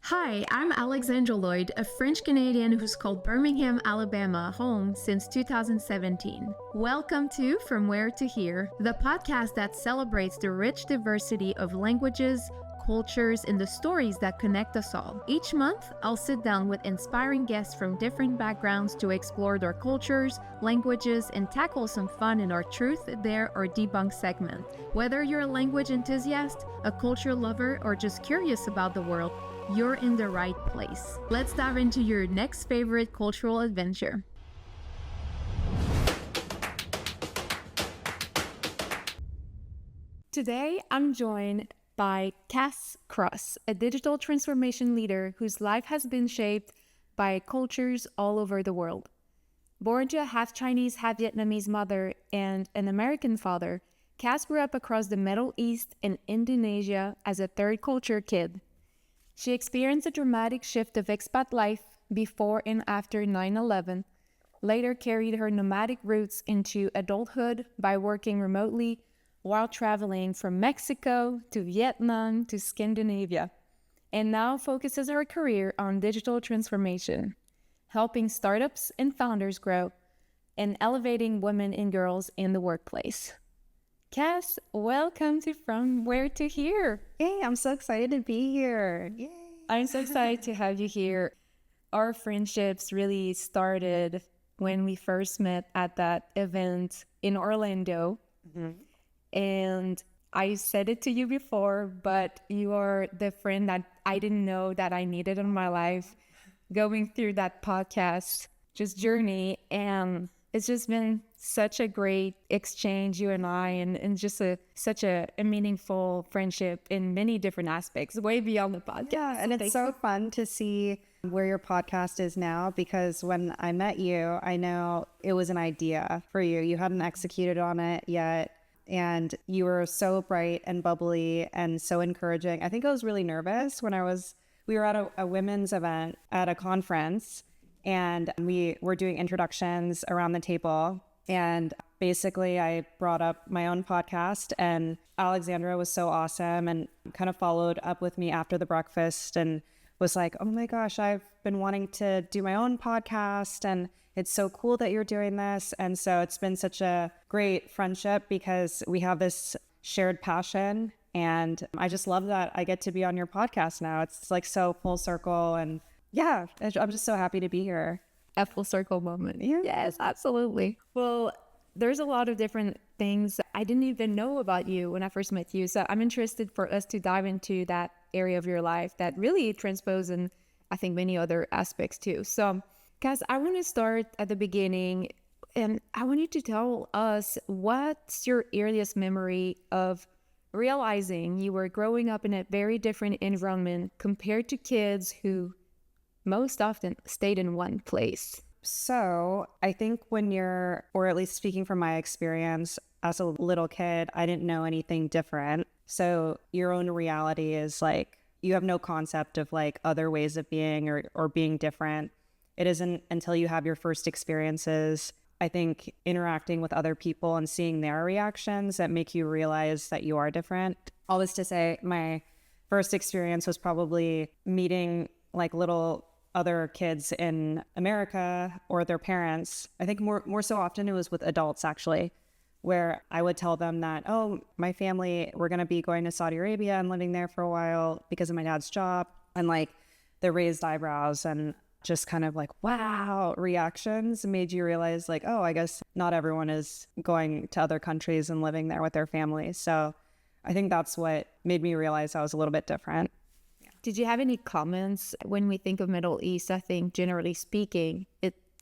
Hi, I'm Alexandra Lloyd, a French Canadian who's called Birmingham, Alabama home since 2017. Welcome to From Where to Here, the podcast that celebrates the rich diversity of languages, cultures, and the stories that connect us all. Each month, I'll sit down with inspiring guests from different backgrounds to explore their cultures, languages, and tackle some fun in our Truth, Dare, or Debunk segment. Whether you're a language enthusiast, a culture lover, or just curious about the world, you're in the right place. Let's dive into your next favorite cultural adventure. Today, I'm joined by Cass Cross, a digital transformation leader whose life has been shaped by cultures all over the world. Born to a half Chinese, half Vietnamese mother and an American father, Cass grew up across the Middle East and Indonesia as a third culture kid. She experienced a dramatic shift of expat life before and after 9/11, later carried her nomadic roots into adulthood by working remotely while traveling from Mexico to Vietnam to Scandinavia, and now focuses her career on digital transformation, helping startups and founders grow, and elevating women and girls in the workplace. Cass, welcome to From Where to Here. Hey, I'm so excited to be here. Yay. I'm so excited to have you here. Our friendships really started when we first met at that event in Orlando. Mm-hmm. And I said it to you before, but you are the friend that I didn't know that I needed in my life going through that podcast journey. And it's just been such a great exchange, you and I, and just such a meaningful friendship in many different aspects, way beyond the podcast. Yeah, and it's so fun to see where your podcast is now, because when I met you, I know it was an idea for you. You hadn't executed on it yet, and you were so bright and bubbly and so encouraging. I think I was really nervous when we were at a women's event at a conference, and we were doing introductions around the table. And basically, I brought up my own podcast, and Alexandra was so awesome and kind of followed up with me after the breakfast and was like, oh my gosh, I've been wanting to do my own podcast, and it's so cool that you're doing this. And so it's been such a great friendship because we have this shared passion. And I just love that I get to be on your podcast now. It's like so full circle. And yeah, I'm just so happy to be here. A full circle moment. Yeah. Yes, absolutely. Well, there's a lot of different things I didn't even know about you when I first met you. So I'm interested for us to dive into that area of your life that really transpose in, I think, many other aspects too. So, Cass, I want to start at the beginning, and I want you to tell us what's your earliest memory of realizing you were growing up in a very different environment compared to kids who most often stayed in one place. So I think when or at least speaking from my experience as a little kid, I didn't know anything different. So your own reality is like, you have no concept of like other ways of being or being different. It isn't until you have your first experiences, I think, interacting with other people and seeing their reactions that make you realize that you are different. All this to say, my first experience was probably meeting like little other kids in America or their parents. I think more so often it was with adults actually, where I would tell them that, oh, my family, we're going to be going to Saudi Arabia and living there for a while because of my dad's job. And like the raised eyebrows and just kind of like, wow, reactions made you realize like, oh, I guess not everyone is going to other countries and living there with their families. So I think that's what made me realize I was a little bit different. Did you have any comments when we think of Middle East? I think generally speaking,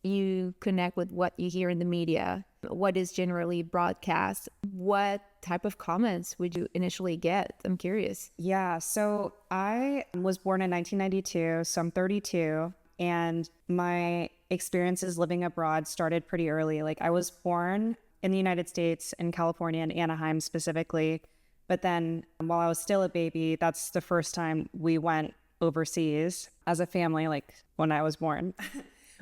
you connect with what you hear in the media, what is generally broadcast. What type of comments would you initially get? I'm curious. Yeah, so I was born in 1992, so I'm 32, and my experiences living abroad started pretty early. Like I was born in the United States, in California, in Anaheim specifically. But then while I was still a baby, that's the first time we went overseas as a family, like when I was born.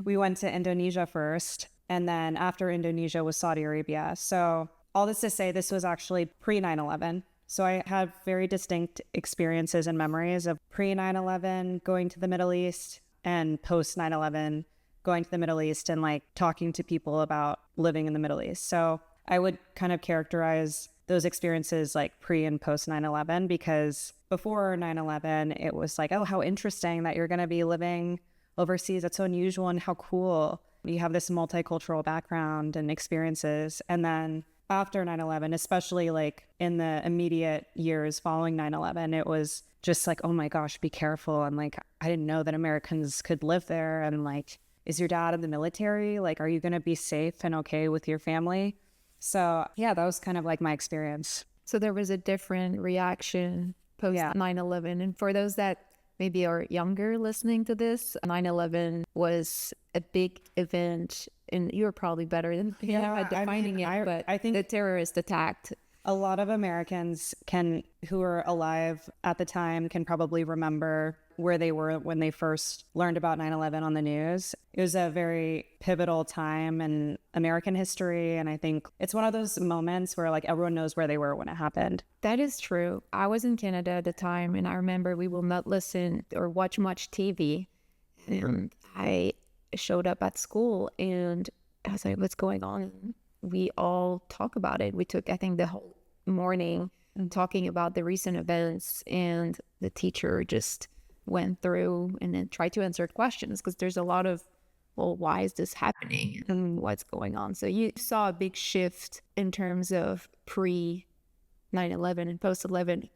We went to Indonesia first, and then after Indonesia was Saudi Arabia. So all this to say, this was actually pre 9/11. So I had very distinct experiences and memories of pre 9/11 going to the Middle East and post 9/11 going to the Middle East and like talking to people about living in the Middle East. So I would kind of characterize those experiences like pre and post 9/11, because before 9/11, it was like, oh, how interesting that you're going to be living overseas. That's so unusual and how cool. You have this multicultural background and experiences. And then after 9/11, especially like in the immediate years following 9/11, it was just like, oh my gosh, be careful. And like, I didn't know that Americans could live there. And like, is your dad in the military? Like, are you going to be safe and okay with your family? So yeah, that was kind of like my experience. So there was a different reaction post Yeah. 9/11. And for those that maybe are younger listening to this, 9/11 was a big event, and you're probably better than me at defining it, but I think the terrorist attacked. a lot of Americans who were alive at the time can probably remember where they were when they first learned about 9/11 on the news. It was a very pivotal time in American history. And I think it's one of those moments where like everyone knows where they were when it happened. That is true. I was in Canada at the time, and I remember we will not listen or watch much TV. And I showed up at school, and I was like, what's going on? We all talk about it. We took, I think, the whole morning talking about the recent events, and the teacher just went through and then tried to answer questions, because there's a lot of, well, why is this happening and what's going on? So you saw a big shift in terms of pre 9/11 and post 11.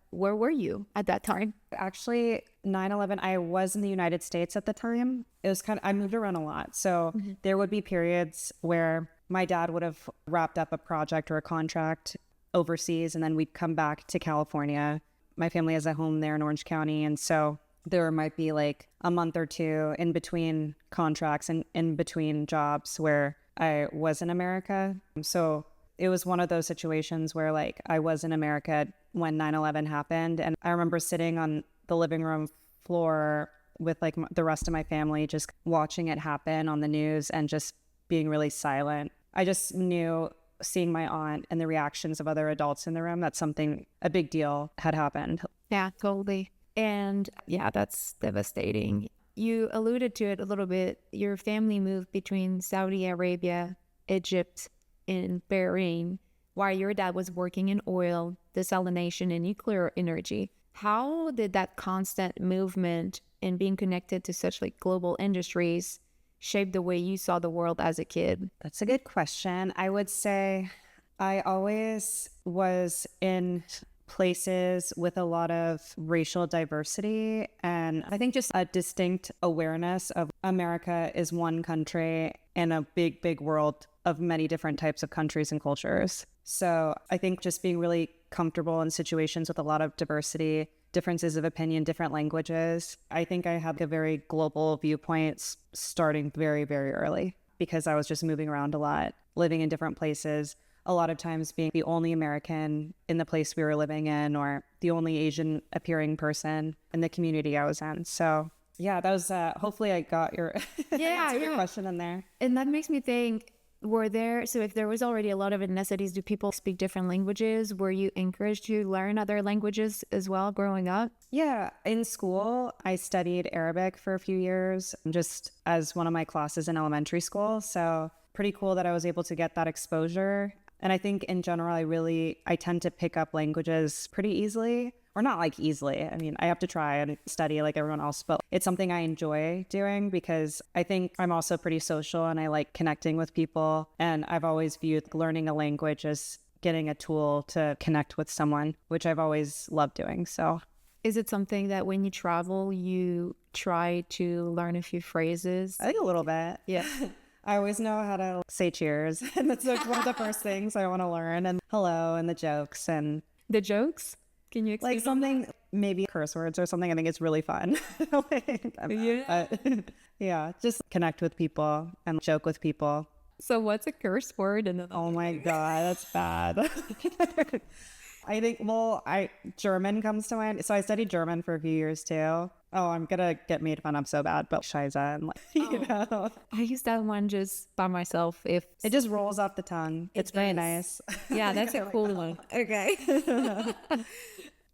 Where were you at that time? Actually, 9/11, I was in the United States at the time. It was I moved around a lot. So there would be periods where my dad would have wrapped up a project or a contract overseas, and then we'd come back to California. My family has a home there in Orange County. And so there might be like a month or two in between contracts and in between jobs where I was in America. So it was one of those situations where like I was in America when 9/11 happened. And I remember sitting on the living room floor with like the rest of my family, just watching it happen on the news and just being really silent. I just knew, seeing my aunt and the reactions of other adults in the room, that something, a big deal had happened. Yeah, totally. And yeah, that's devastating. You alluded to it a little bit. Your family moved between Saudi Arabia, Egypt, and Bahrain, while your dad was working in oil, desalination, and nuclear energy. How did that constant movement and being connected to such like global industries shape the way you saw the world as a kid? That's a good question. I would say I always was in places with a lot of racial diversity, and I think just a distinct awareness of America is one country in a big, big world of many different types of countries and cultures. So I think just being really comfortable in situations with a lot of diversity, differences of opinion, different languages. I think I had a very global viewpoints starting very, very early, because I was just moving around a lot, living in different places, a lot of times being the only American in the place we were living in, or the only Asian appearing person in the community I was in. So yeah, that was, hopefully I got your, your question in there. And that makes me think, so if there was already a lot of ethnicities, do people speak different languages? Were you encouraged to learn other languages as well growing up? Yeah, in school, I studied Arabic for a few years, just as one of my classes in elementary school. So pretty cool that I was able to get that exposure. And I think in general, I tend to pick up languages pretty easily, or not like easily. I mean, I have to try and study like everyone else, but it's something I enjoy doing, because I think I'm also pretty social and I like connecting with people. And I've always viewed learning a language as getting a tool to connect with someone, which I've always loved doing. So is it something that when you travel, you try to learn a few phrases? I think a little bit. Yeah. I always know how to say cheers. And that's like one of the first things I want to learn. And hello and the jokes and the jokes. Can you explain like something, maybe curse words or something? I think it's really fun. Yeah, just connect with people and joke with people. So what's a curse word? Oh my God, that's bad. I think, well, German comes to mind. So I studied German for a few years too. Oh, I'm gonna get made fun of so bad, but Scheiße, and like, you know, I use that one just by myself. If it just rolls off the tongue. It's very does. nice. Yeah, that's a cool one. Okay.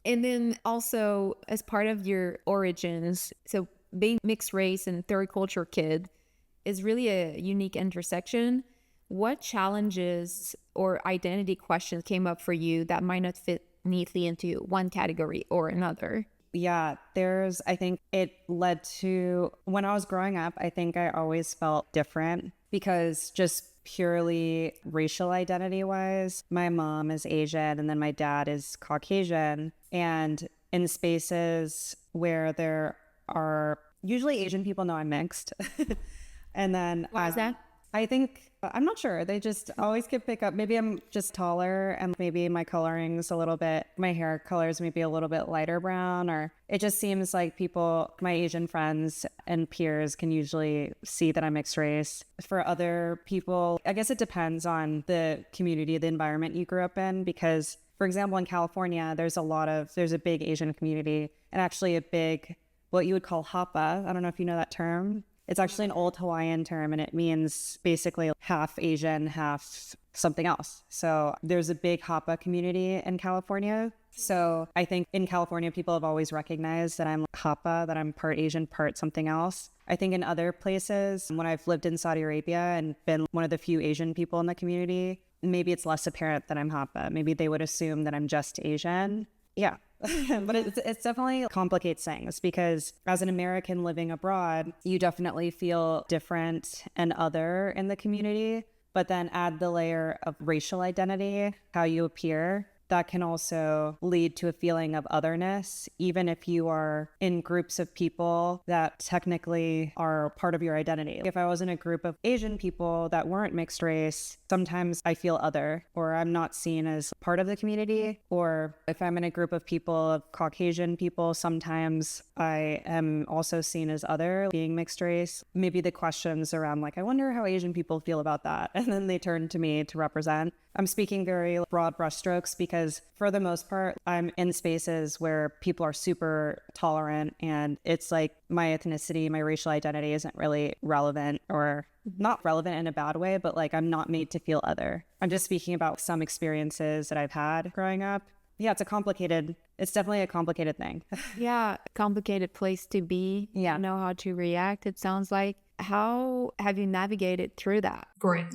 And then also, as part of your origins, so being mixed race and third culture kid is really a unique intersection. What challenges or identity questions came up for you that might not fit neatly into one category or another? Yeah, I think it led to when I was growing up, I think I always felt different because just purely racial identity wise, my mom is Asian and then my dad is Caucasian. And in spaces where there are usually Asian people know I'm mixed. And then Why is that? I think, I'm not sure. They just always could pick up. Maybe I'm just taller and maybe my coloring's a little bit, my hair color's maybe a little bit lighter brown, or it just seems like my Asian friends and peers can usually see that I'm mixed race. For other people, I guess it depends on the community, the environment you grew up in, because for example, in California, there's a big Asian community and actually a big, what you would call hapa. I don't know if you know that term. It's actually an old Hawaiian term and it means basically half Asian, half something else. So there's a big Hapa community in California. So I think in California, people have always recognized that I'm Hapa, that I'm part Asian, part something else. I think in other places, when I've lived in Saudi Arabia and been one of the few Asian people in the community, maybe it's less apparent that I'm Hapa. Maybe they would assume that I'm just Asian. Yeah. But it definitely complicates things because as an American living abroad, you definitely feel different and other in the community. But then add the layer of racial identity, how you appear, that can also lead to a feeling of otherness, even if you are in groups of people that technically are part of your identity. If I was in a group of Asian people that weren't mixed race, sometimes I feel other, or I'm not seen as part of the community. Or if I'm in a group of people, of Caucasian people, sometimes I am also seen as other, being mixed race. Maybe the questions around like, I wonder how Asian people feel about that. And then they turn to me to represent. I'm speaking very broad brushstrokes because for the most part, I'm in spaces where people are super tolerant and it's like my ethnicity, my racial identity isn't really relevant, or not relevant in a bad way, but like I'm not made to feel other. I'm just speaking about some experiences that I've had growing up. Yeah, it's definitely a complicated thing. Yeah, complicated place to be. Yeah. Know how to react, it sounds like. How have you navigated through that? Great.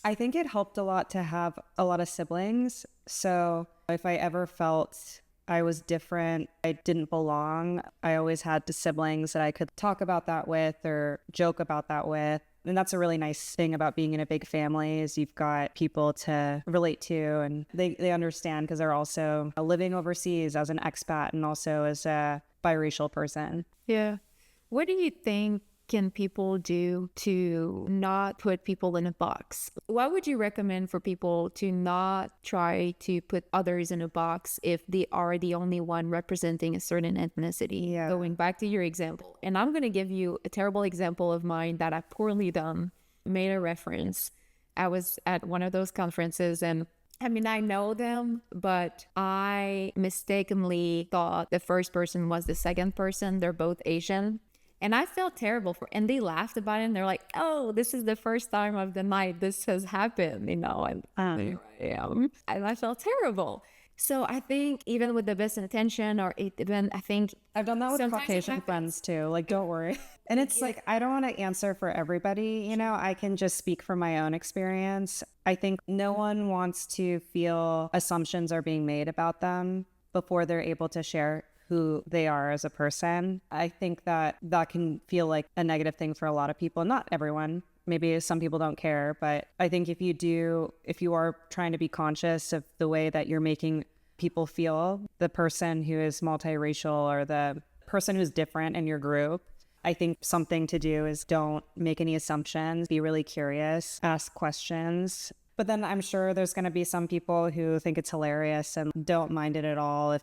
I think it helped a lot to have a lot of siblings. So if I ever felt I was different, I didn't belong, I always had the siblings that I could talk about that with or joke about that with. And that's a really nice thing about being in a big family is you've got people to relate to and they understand because they're also living overseas as an expat and also as a biracial person. Yeah. What do you think can people do to not put people in a box? What would you recommend for people to not try to put others in a box if they are the only one representing a certain ethnicity? Yeah. Going back to your example, and I'm going to give you a terrible example of mine that I poorly done, made a reference. I was at one of those conferences and I mean, I know them, but I mistakenly thought the first person was the second person. They're both Asian. And I felt terrible and they laughed about it and they're like, oh, this is the first time of the night this has happened, and there I am. And I felt terrible. So I think even with the best intention I think I've done that with sometimes Caucasian friends too. Like, don't worry. And it's like, I don't want to answer for everybody. I can just speak from my own experience. I think no one wants to feel assumptions are being made about them before they're able to share who they are as a person. I think that can feel like a negative thing for a lot of people. Not everyone. Maybe some people don't care, but I think if you are trying to be conscious of the way that you're making people feel, the person who is multiracial or the person who's different in your group, I think something to do is don't make any assumptions, be really curious, ask questions. But then I'm sure there's going to be some people who think it's hilarious and don't mind it at all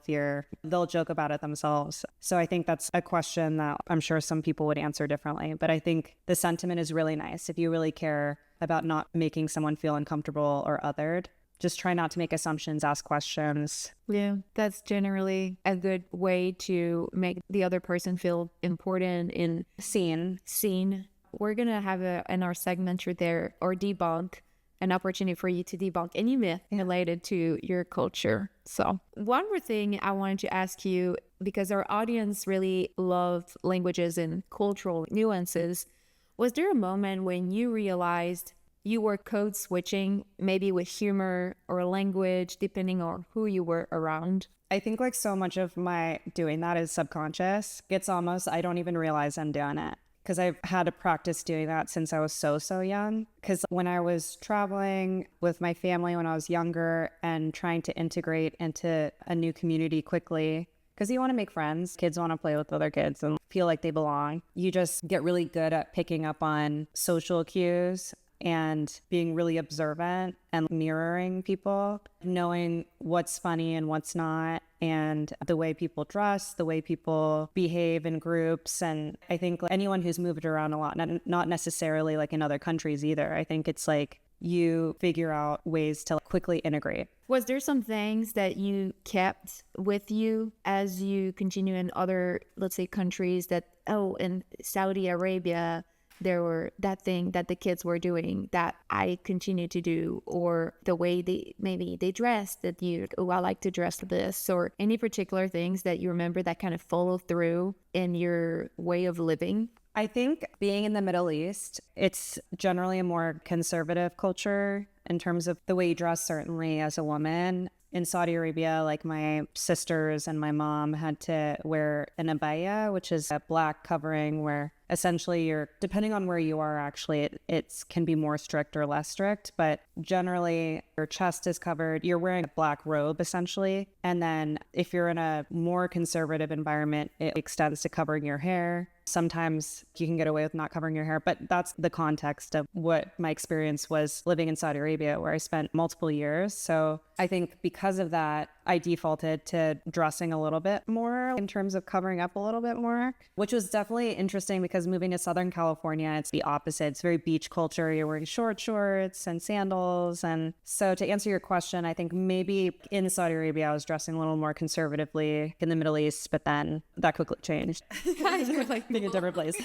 they'll joke about it themselves. So I think that's a question that I'm sure some people would answer differently. But I think the sentiment is really nice. If you really care about not making someone feel uncomfortable or othered, just try not to make assumptions, ask questions. Yeah, that's generally a good way to make the other person feel important and seen. We're going to have in our segment right there, or debunk, an opportunity for you to debunk any myth related to your culture. So one more thing I wanted to ask you, because our audience really loves languages and cultural nuances, was there a moment when you realized you were code switching, maybe with humor or language, depending on who you were around? I think like so much of my doing that is subconscious. It's almost, I don't even realize I'm doing it because I've had to practice doing that since I was so young. Because when I was traveling with my family when I was younger and trying to integrate into a new community quickly, because you want to make friends, kids want to play with other kids and feel like they belong. You just get really good at picking up on social cues and being really observant and mirroring people, knowing what's funny and what's not, and the way people dress, the way people behave in groups. And I think anyone who's moved around a lot, not necessarily like in other countries either, I think it's like you figure out ways to quickly integrate. Was there some things that you kept with you as you continue in other, let's say, countries that, in Saudi Arabia, there were that thing that the kids were doing that I continue to do, or the way they dressed that I like to dress this, or any particular things that you remember that kind of follow through in your way of living? I think being in the Middle East, it's generally a more conservative culture in terms of the way you dress, certainly as a woman. In Saudi Arabia, like my sisters and my mom had to wear an abaya, which is a black covering where essentially depending on where you are, actually, it can be more strict or less strict, but generally your chest is covered. You're wearing a black robe, essentially. And then if you're in a more conservative environment, it extends to covering your hair. Sometimes you can get away with not covering your hair, but that's the context of what my experience was living in Saudi Arabia, where I spent multiple years. So I think because of that, I defaulted to dressing a little bit more in terms of covering up a little bit more, which was definitely interesting because moving to Southern California, it's the opposite. It's very beach culture. You're wearing short shorts and sandals. And so to answer your question, I think maybe in Saudi Arabia, I was dressing a little more conservatively in the Middle East, but then that quickly changed. You're like being in different places.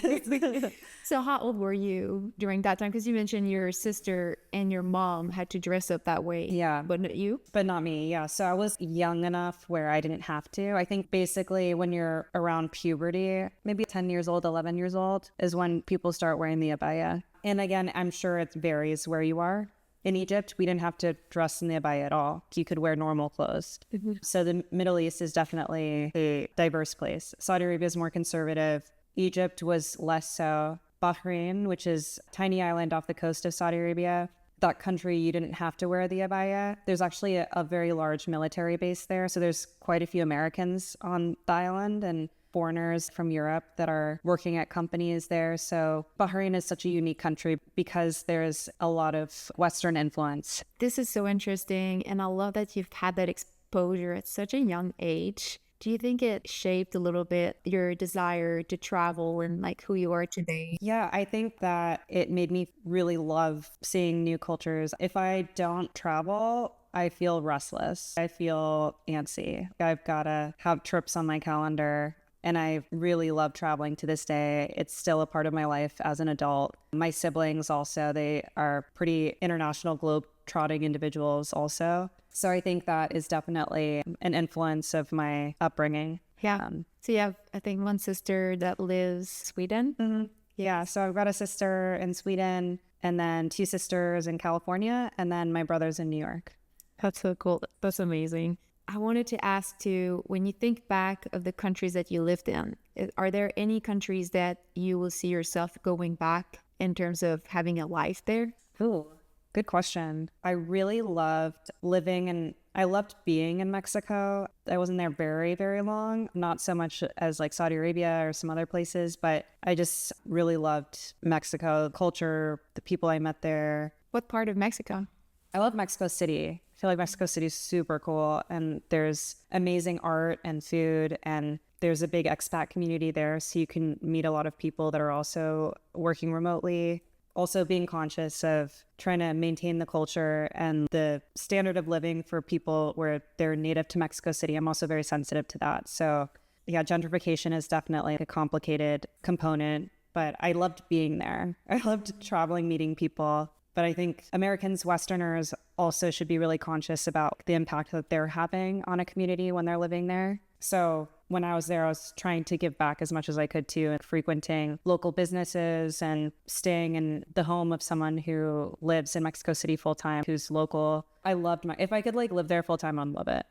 So how old were you during that time? Because you mentioned your sister and your mom had to dress up that way. Yeah. But not you? But not me. Yeah. So I was young enough where I didn't have to. I think basically when you're around puberty, maybe 10 years old, 11 years old is when people start wearing the abaya. And again, I'm sure it varies where you are. In Egypt, we didn't have to dress in the abaya at all. You could wear normal clothes. Mm-hmm. So the Middle East is definitely a diverse place. Saudi Arabia is more conservative. Egypt was less so. Bahrain, which is a tiny island off the coast of Saudi Arabia, that country, you didn't have to wear the abaya. There's actually a very large military base there. So there's quite a few Americans on the island and foreigners from Europe that are working at companies there. So Bahrain is such a unique country because there's a lot of Western influence. This is so interesting. And I love that you've had that exposure at such a young age. Do you think it shaped a little bit your desire to travel and like who you are today? Yeah, I think that it made me really love seeing new cultures. If I don't travel, I feel restless. I feel antsy. I've got to have trips on my calendar. And I really love traveling to this day. It's still a part of my life as an adult. My siblings also, they are pretty international globe-trotting individuals also. So I think that is definitely an influence of my upbringing. Yeah. So you have, I think, one sister that lives in Sweden. Mm-hmm. Yeah. So I've got a sister in Sweden and then 2 sisters in California and then my brother's in New York. That's so cool. That's amazing. I wanted to ask too, when you think back of the countries that you lived in, are there any countries that you will see yourself going back in terms of having a life there? Ooh, good question. I really loved I loved being in Mexico. I wasn't there very, very long, not so much as like Saudi Arabia or some other places, but I just really loved Mexico, the culture, the people I met there. What part of Mexico? I love Mexico City. I feel like Mexico City is super cool and there's amazing art and food and there's a big expat community there. So you can meet a lot of people that are also working remotely. also being conscious of trying to maintain the culture and the standard of living for people where they're native to Mexico City. I'm also very sensitive to that. So yeah, gentrification is definitely a complicated component, but I loved being there. I loved traveling, meeting people. But I think Americans, Westerners also should be really conscious about the impact that they're having on a community when they're living there. So when I was there, I was trying to give back as much as I could too, and frequenting local businesses and staying in the home of someone who lives in Mexico City full time, who's local. I loved if I could like live there full time, I'd love it.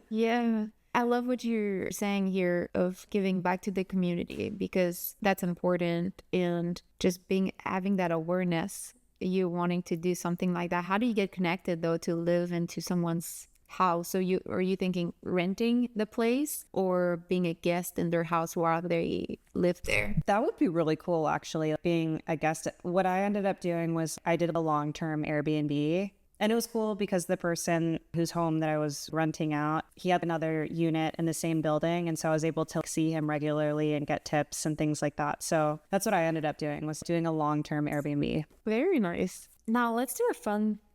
Yeah. I love what you're saying here of giving back to the community, because that's important, and just having that awareness, you wanting to do something like that. How do you get connected though to live into someone's house? So are you thinking renting the place or being a guest in their house while they live there? That would be really cool, actually, being a guest. What I ended up doing was I did a long-term Airbnb. And it was cool because the person whose home that I was renting out, he had another unit in the same building. And so I was able to see him regularly and get tips and things like that. So that's what I ended up doing, was doing a long-term Airbnb. Very nice. Now let's do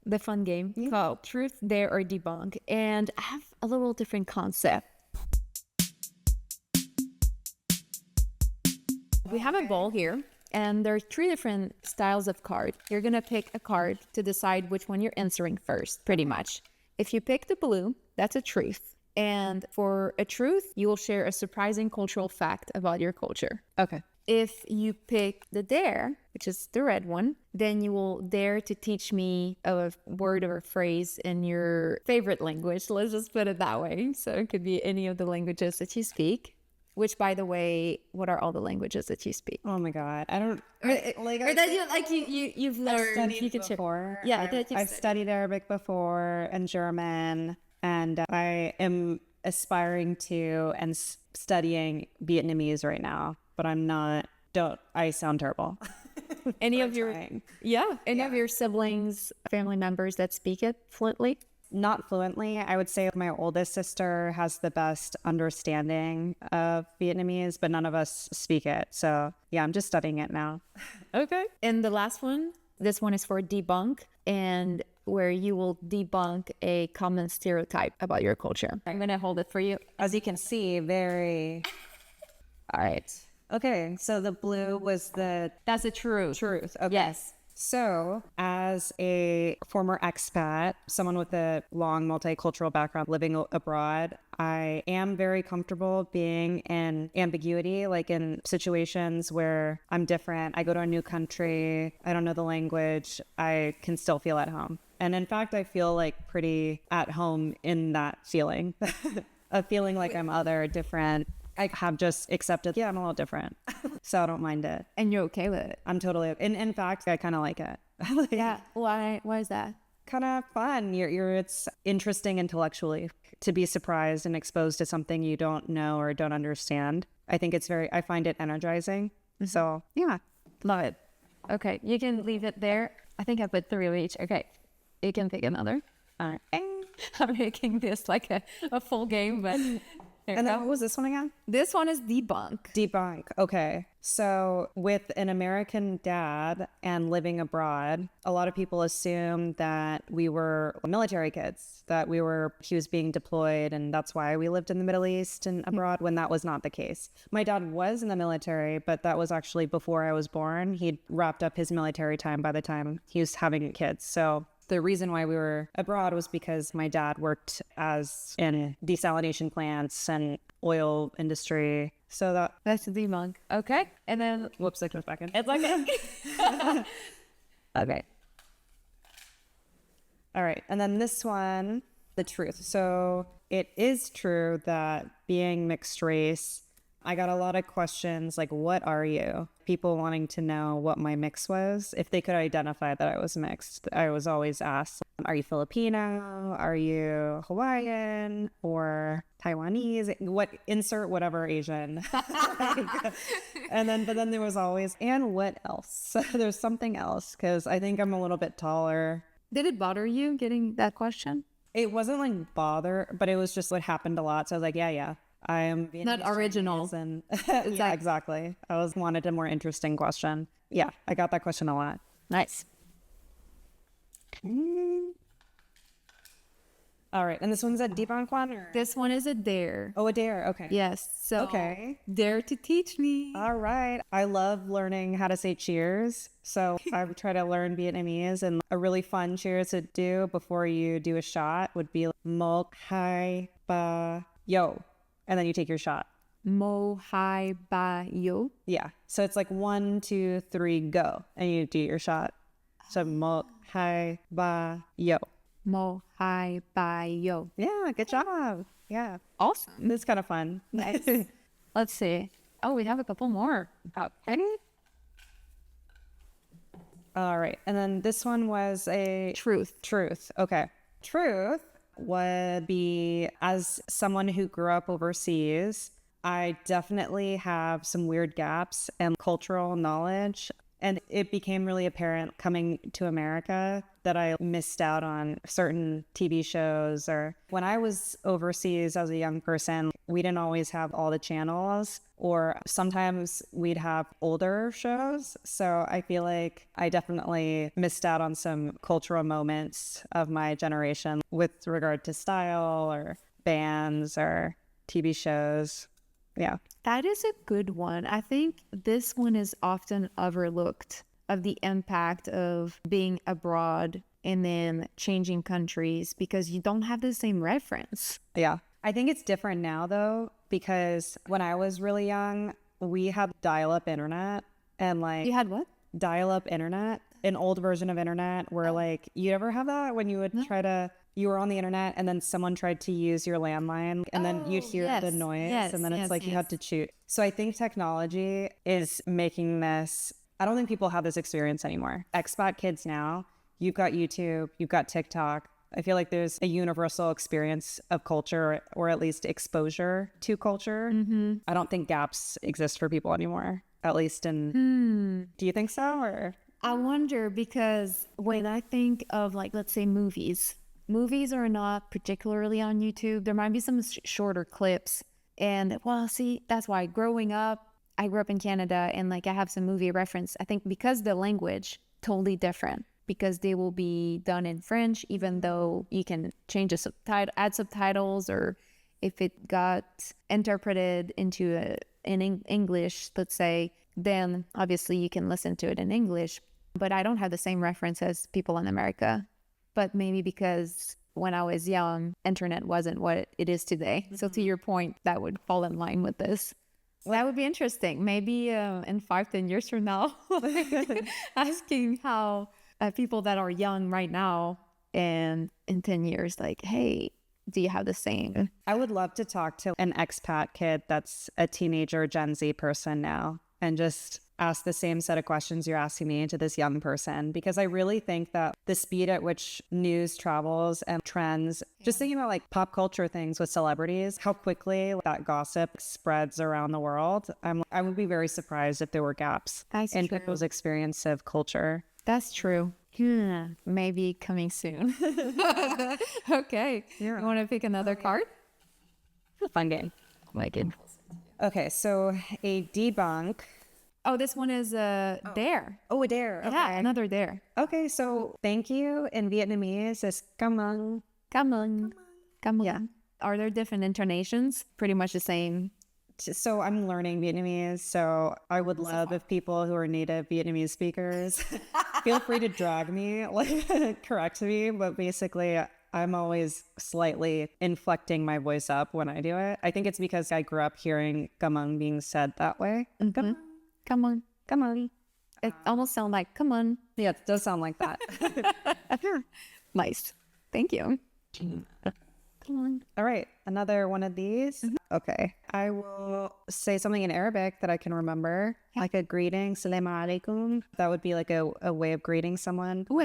the fun game called Truth, Dare, or Debunk. And I have a little different concept. We have a ball here, and there are 3 different styles of card. You're going to pick a card to decide which one you're answering first, pretty much. If you pick the blue, that's a truth. And for a truth, you will share a surprising cultural fact about your culture. Okay. If you pick the dare, which is the red one, then you will dare to teach me a word or a phrase in your favorite language. Let's just put it that way. So it could be any of the languages that you speak. Which, by the way, what are all the languages that you speak? Oh my God. I don't or that you've learned. You can before. Share. Yeah, I've studied Arabic before and German, and I am aspiring to and studying Vietnamese right now, but I'm not. I sound terrible. Any of your siblings, family members that speak it fluently? Not fluently. I would say my oldest sister has the best understanding of Vietnamese, but none of us speak it. So yeah, I'm just studying it now. Okay. And the last one, this one is for debunk, and where you will debunk a common stereotype about your culture. I'm going to hold it for you. As you can see, very... All right. Okay. So the blue was That's the truth. truth. Okay. Yes. So, as a former expat, someone with a long multicultural background living abroad, I am very comfortable being in ambiguity, like in situations where I'm different. I go to a new country, I don't know the language, I can still feel at home. And in fact, I feel like pretty at home in that feeling, of feeling like I'm other, different. I have just accepted, yeah, I'm a little different. So I don't mind it. And you're okay with it? I'm totally, in fact, I kind of like it. Yeah. Why is that? Kind of fun. It's interesting intellectually to be surprised and exposed to something you don't know or don't understand. I think I find it energizing. Mm-hmm. So yeah. Love it. Okay. You can leave it there. I think I put 3 of each. Okay. You can pick another. All right. I'm making this like a full game, but... And then what was this one again? This one is debunk. Debunk. Okay. So with an American dad and living abroad, a lot of people assume that we were military kids, that he was being deployed, and that's why we lived in the Middle East and abroad, when that was not the case. My dad was in the military, but that was actually before I was born. He'd wrapped up his military time by the time he was having kids. So the reason why we were abroad was because my dad worked in desalination plants and oil industry. So that's the debunk. Okay. And then whoops, I goes back in. It's okay. Okay. All right. And then this one, the truth. So it is true that being mixed race, I got a lot of questions like, what are you? People wanting to know what my mix was, if they could identify that I was mixed. I was always asked, are you Filipino? Are you Hawaiian or Taiwanese? Insert whatever Asian. But then there was always, and what else? There's something else, because I think I'm a little bit taller. Did it bother you getting that question? It wasn't like bother, but it was just what happened a lot. So I was like, yeah. I am Vietnamese, not original. And yeah, exactly. I wanted a more interesting question. Yeah, I got that question a lot. Nice. All right. And this one's a debunk one? Or? This one is a dare. Oh, a dare. Okay. Yes. So Okay. dare to teach me. All right. I love learning how to say cheers. So I would try to learn Vietnamese. And a really fun cheers to do before you do a shot would be Mok Hai Ba Yo. And then you take your shot. Mo hai ba yo. Yeah. So it's like 1, 2, 3, go. And you do your shot. So Mok Hai Ba Yo. Mo hai ba yo. Yeah. Good job. Yeah. Awesome. This is kind of fun. Nice. Let's see. Oh, we have a couple more. Okay. All right. And then this one was a Truth. truth. Okay. Truth would be, as someone who grew up overseas, I definitely have some weird gaps in cultural knowledge. And it became really apparent coming to America that I missed out on certain TV shows. Or when I was overseas as a young person, we didn't always have all the channels, or sometimes we'd have older shows. So I feel like I definitely missed out on some cultural moments of my generation with regard to style or bands or TV shows. Yeah. That is a good one. I think this one is often overlooked, of the impact of being abroad and then changing countries, because you don't have the same reference. Yeah. I think it's different now though, because when I was really young, we had dial-up internet, and like You had what? dial-up internet, an old version of internet where like you ever have that when you would try to, you were on the internet and then someone tried to use your landline and then you'd hear yes, the noise yes, and then it's yes, like you had yes. to choose. So I think technology is making this, I don't think people have this experience anymore. Expat kids now, you've got YouTube, you've got TikTok. I feel like there's a universal experience of culture, or at least exposure to culture. I don't think gaps exist for people anymore, at least in, do you think so? Or I wonder, because when I think of, like, let's say movies are not particularly on YouTube. There might be some shorter clips. And well, see, that's why growing up, I grew up in Canada, and like I have some movie reference. I think because the language totally different, because they will be done in French, even though you can change a subtitle, add subtitles, or if it got interpreted into English, let's say, then obviously you can listen to it in English. But I don't have the same reference as people in America. But maybe because when I was young, internet wasn't what it is today. So to your point, that would fall in line with this. Well, that would be interesting. Maybe in 5-10 years from now, asking how people that are young right now and in 10 years, like, hey, do you have the same? I would love to talk to an expat kid that's a teenager Gen Z person now and just ask the same set of questions you're asking me to this young person, because I really think that the speed at which news travels and trends, just thinking about like pop culture things with celebrities, how quickly that gossip spreads around the world, I would be very surprised if there were gaps That's in true. people's experience of culture. That's true. Maybe coming soon. Okay. Yeah. You want to pick another card? It's a fun game. Like it. Okay, so a debunk. Oh, this one is dare. Oh, a dare. Okay. Yeah, another dare. Okay, so thank you in Vietnamese is cảm ơn. Come on. Come on. Yeah. Are there different intonations? Pretty much the same. So I'm learning Vietnamese, so I would love if people who are native Vietnamese speakers feel free to drag me, like correct me, but basically I'm always slightly inflecting my voice up when I do it. I think it's because I grew up hearing "come on" being said that way. Mm-hmm. Come on. Come on. It almost sounds like, come on. Yeah, it does sound like that. Nice. Thank you. Come on. All right, another one of these. Okay, I will say something in Arabic that I can remember, like a greeting, salam alaikum. That would be like a way of greeting someone. Oh,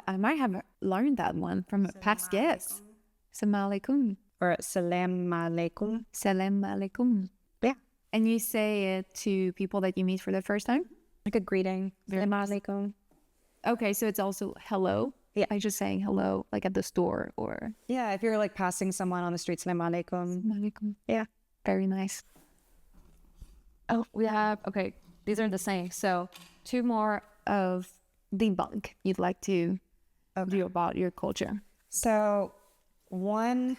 I might have learned that one from a past guest. Salam alaikum. Or salam alaikum. Salam alaikum. Yeah, And you say it to people that you meet for the first time? like a greeting. Salam alaikum. Okay, so it's also hello. Yeah. Like just saying hello, like at the store, or Yeah, if you're like passing someone on the street, salam alaikum. Salam alaikum. Yeah. Very nice. Oh, we have, okay, these are the same. So 2 more of debunk you'd like to do about your culture? So one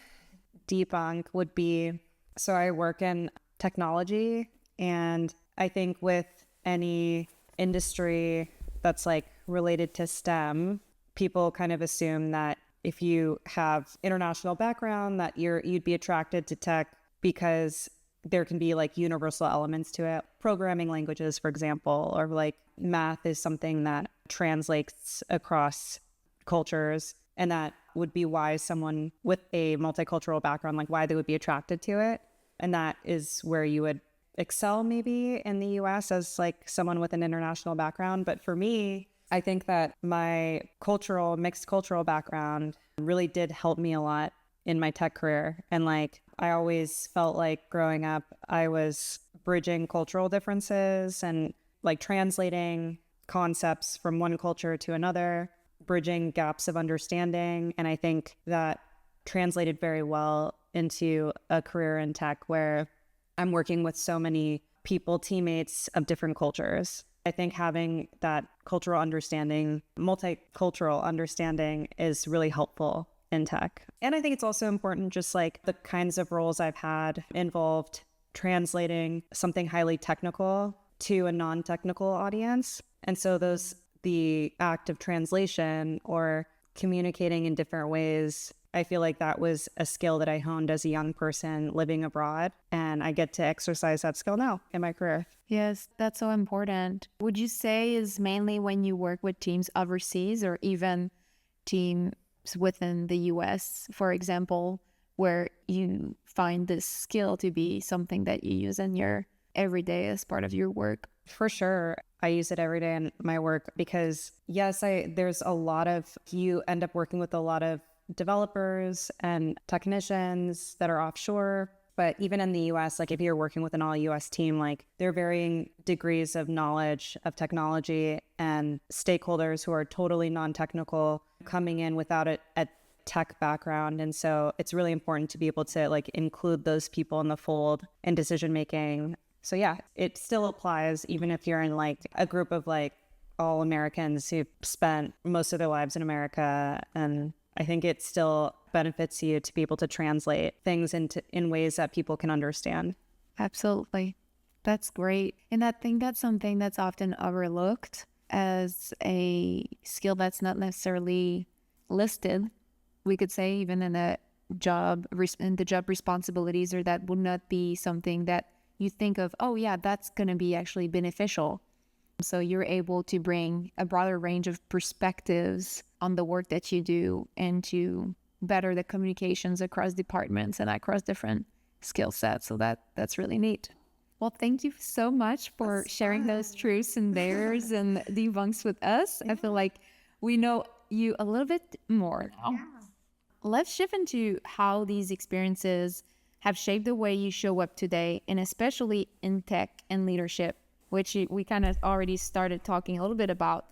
debunk would be, so I work in technology, and I think with any industry that's like related to STEM, people kind of assume that if you have international background that you'd be attracted to tech because there can be like universal elements to it. Programming languages, for example, or like math is something that translates across cultures, and that would be why someone with a multicultural background, like why they would be attracted to it. And that is where you would excel maybe in the US as like someone with an international background. But for me, I think that my mixed cultural background really did help me a lot in my tech career. And like, I always felt like growing up, I was bridging cultural differences and like translating concepts from one culture to another, bridging gaps of understanding. And I think that translated very well into a career in tech where I'm working with so many people, teammates of different cultures. I think having that cultural understanding, multicultural understanding is really helpful in tech. And I think it's also important, just like the kinds of roles I've had involved translating something highly technical to a non-technical audience. And so the act of translation or communicating in different ways, I feel like that was a skill that I honed as a young person living abroad, and I get to exercise that skill now in my career. Yes, that's so important. Would you say is mainly when you work with teams overseas or even teams within the US, for example, where you find this skill to be something that you use in your everyday as part of your work? For sure. I use it every day in my work because yes, you end up working with a lot of developers and technicians that are offshore. But even in the US, like if you're working with an all US team, like there are varying degrees of knowledge of technology and stakeholders who are totally non-technical coming in without a tech background. And so it's really important to be able to like include those people in the fold in decision making. So yeah, it still applies even if you're in like a group of like all Americans who've spent most of their lives in America. And I think it still benefits you to be able to translate things in ways that people can understand. Absolutely. That's great. And I think that's something that's often overlooked as a skill that's not necessarily listed. We could say even in the job responsibilities, or that would not be something that you think of, oh yeah, that's going to be actually beneficial. So you're able to bring a broader range of perspectives on the work that you do and to better the communications across departments and across different skill sets. So that's really neat. Well, thank you so much for sharing those truths and dares and debunks with us. I feel like we know you a little bit more now. Yeah. Let's shift into how these experiences have shaped the way you show up today, and especially in tech and leadership, which we kind of already started talking a little bit about,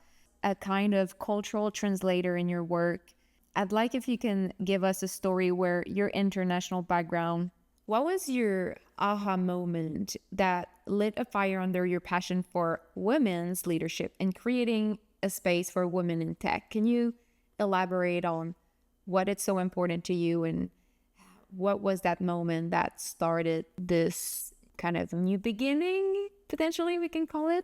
a kind of cultural translator in your work. I'd like if you can give us a story where your international background, what was your aha moment that lit a fire under your passion for women's leadership and creating a space for women in tech? Can you elaborate on what it's so important to you and what was that moment that started this kind of new beginning, potentially we can call it?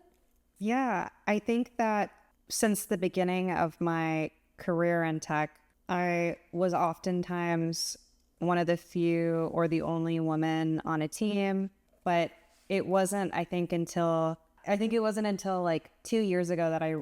Yeah, I think that since the beginning of my career in tech, I was oftentimes one of the few or the only woman on a team, but it wasn't, I think it wasn't until like 2 years ago that I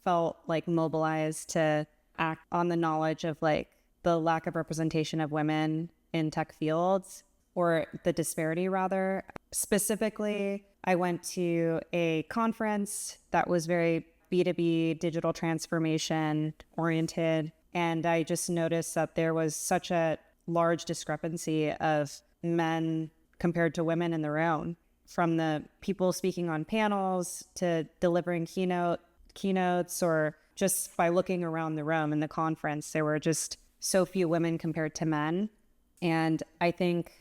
felt like mobilized to act on the knowledge of like the lack of representation of women in tech fields, or the disparity rather. Specifically, I went to a conference that was very B2B digital transformation oriented, and I just noticed that there was such a large discrepancy of men compared to women in the room, from the people speaking on panels to delivering keynotes, or just by looking around the room in the conference, there were just so few women compared to men. And I think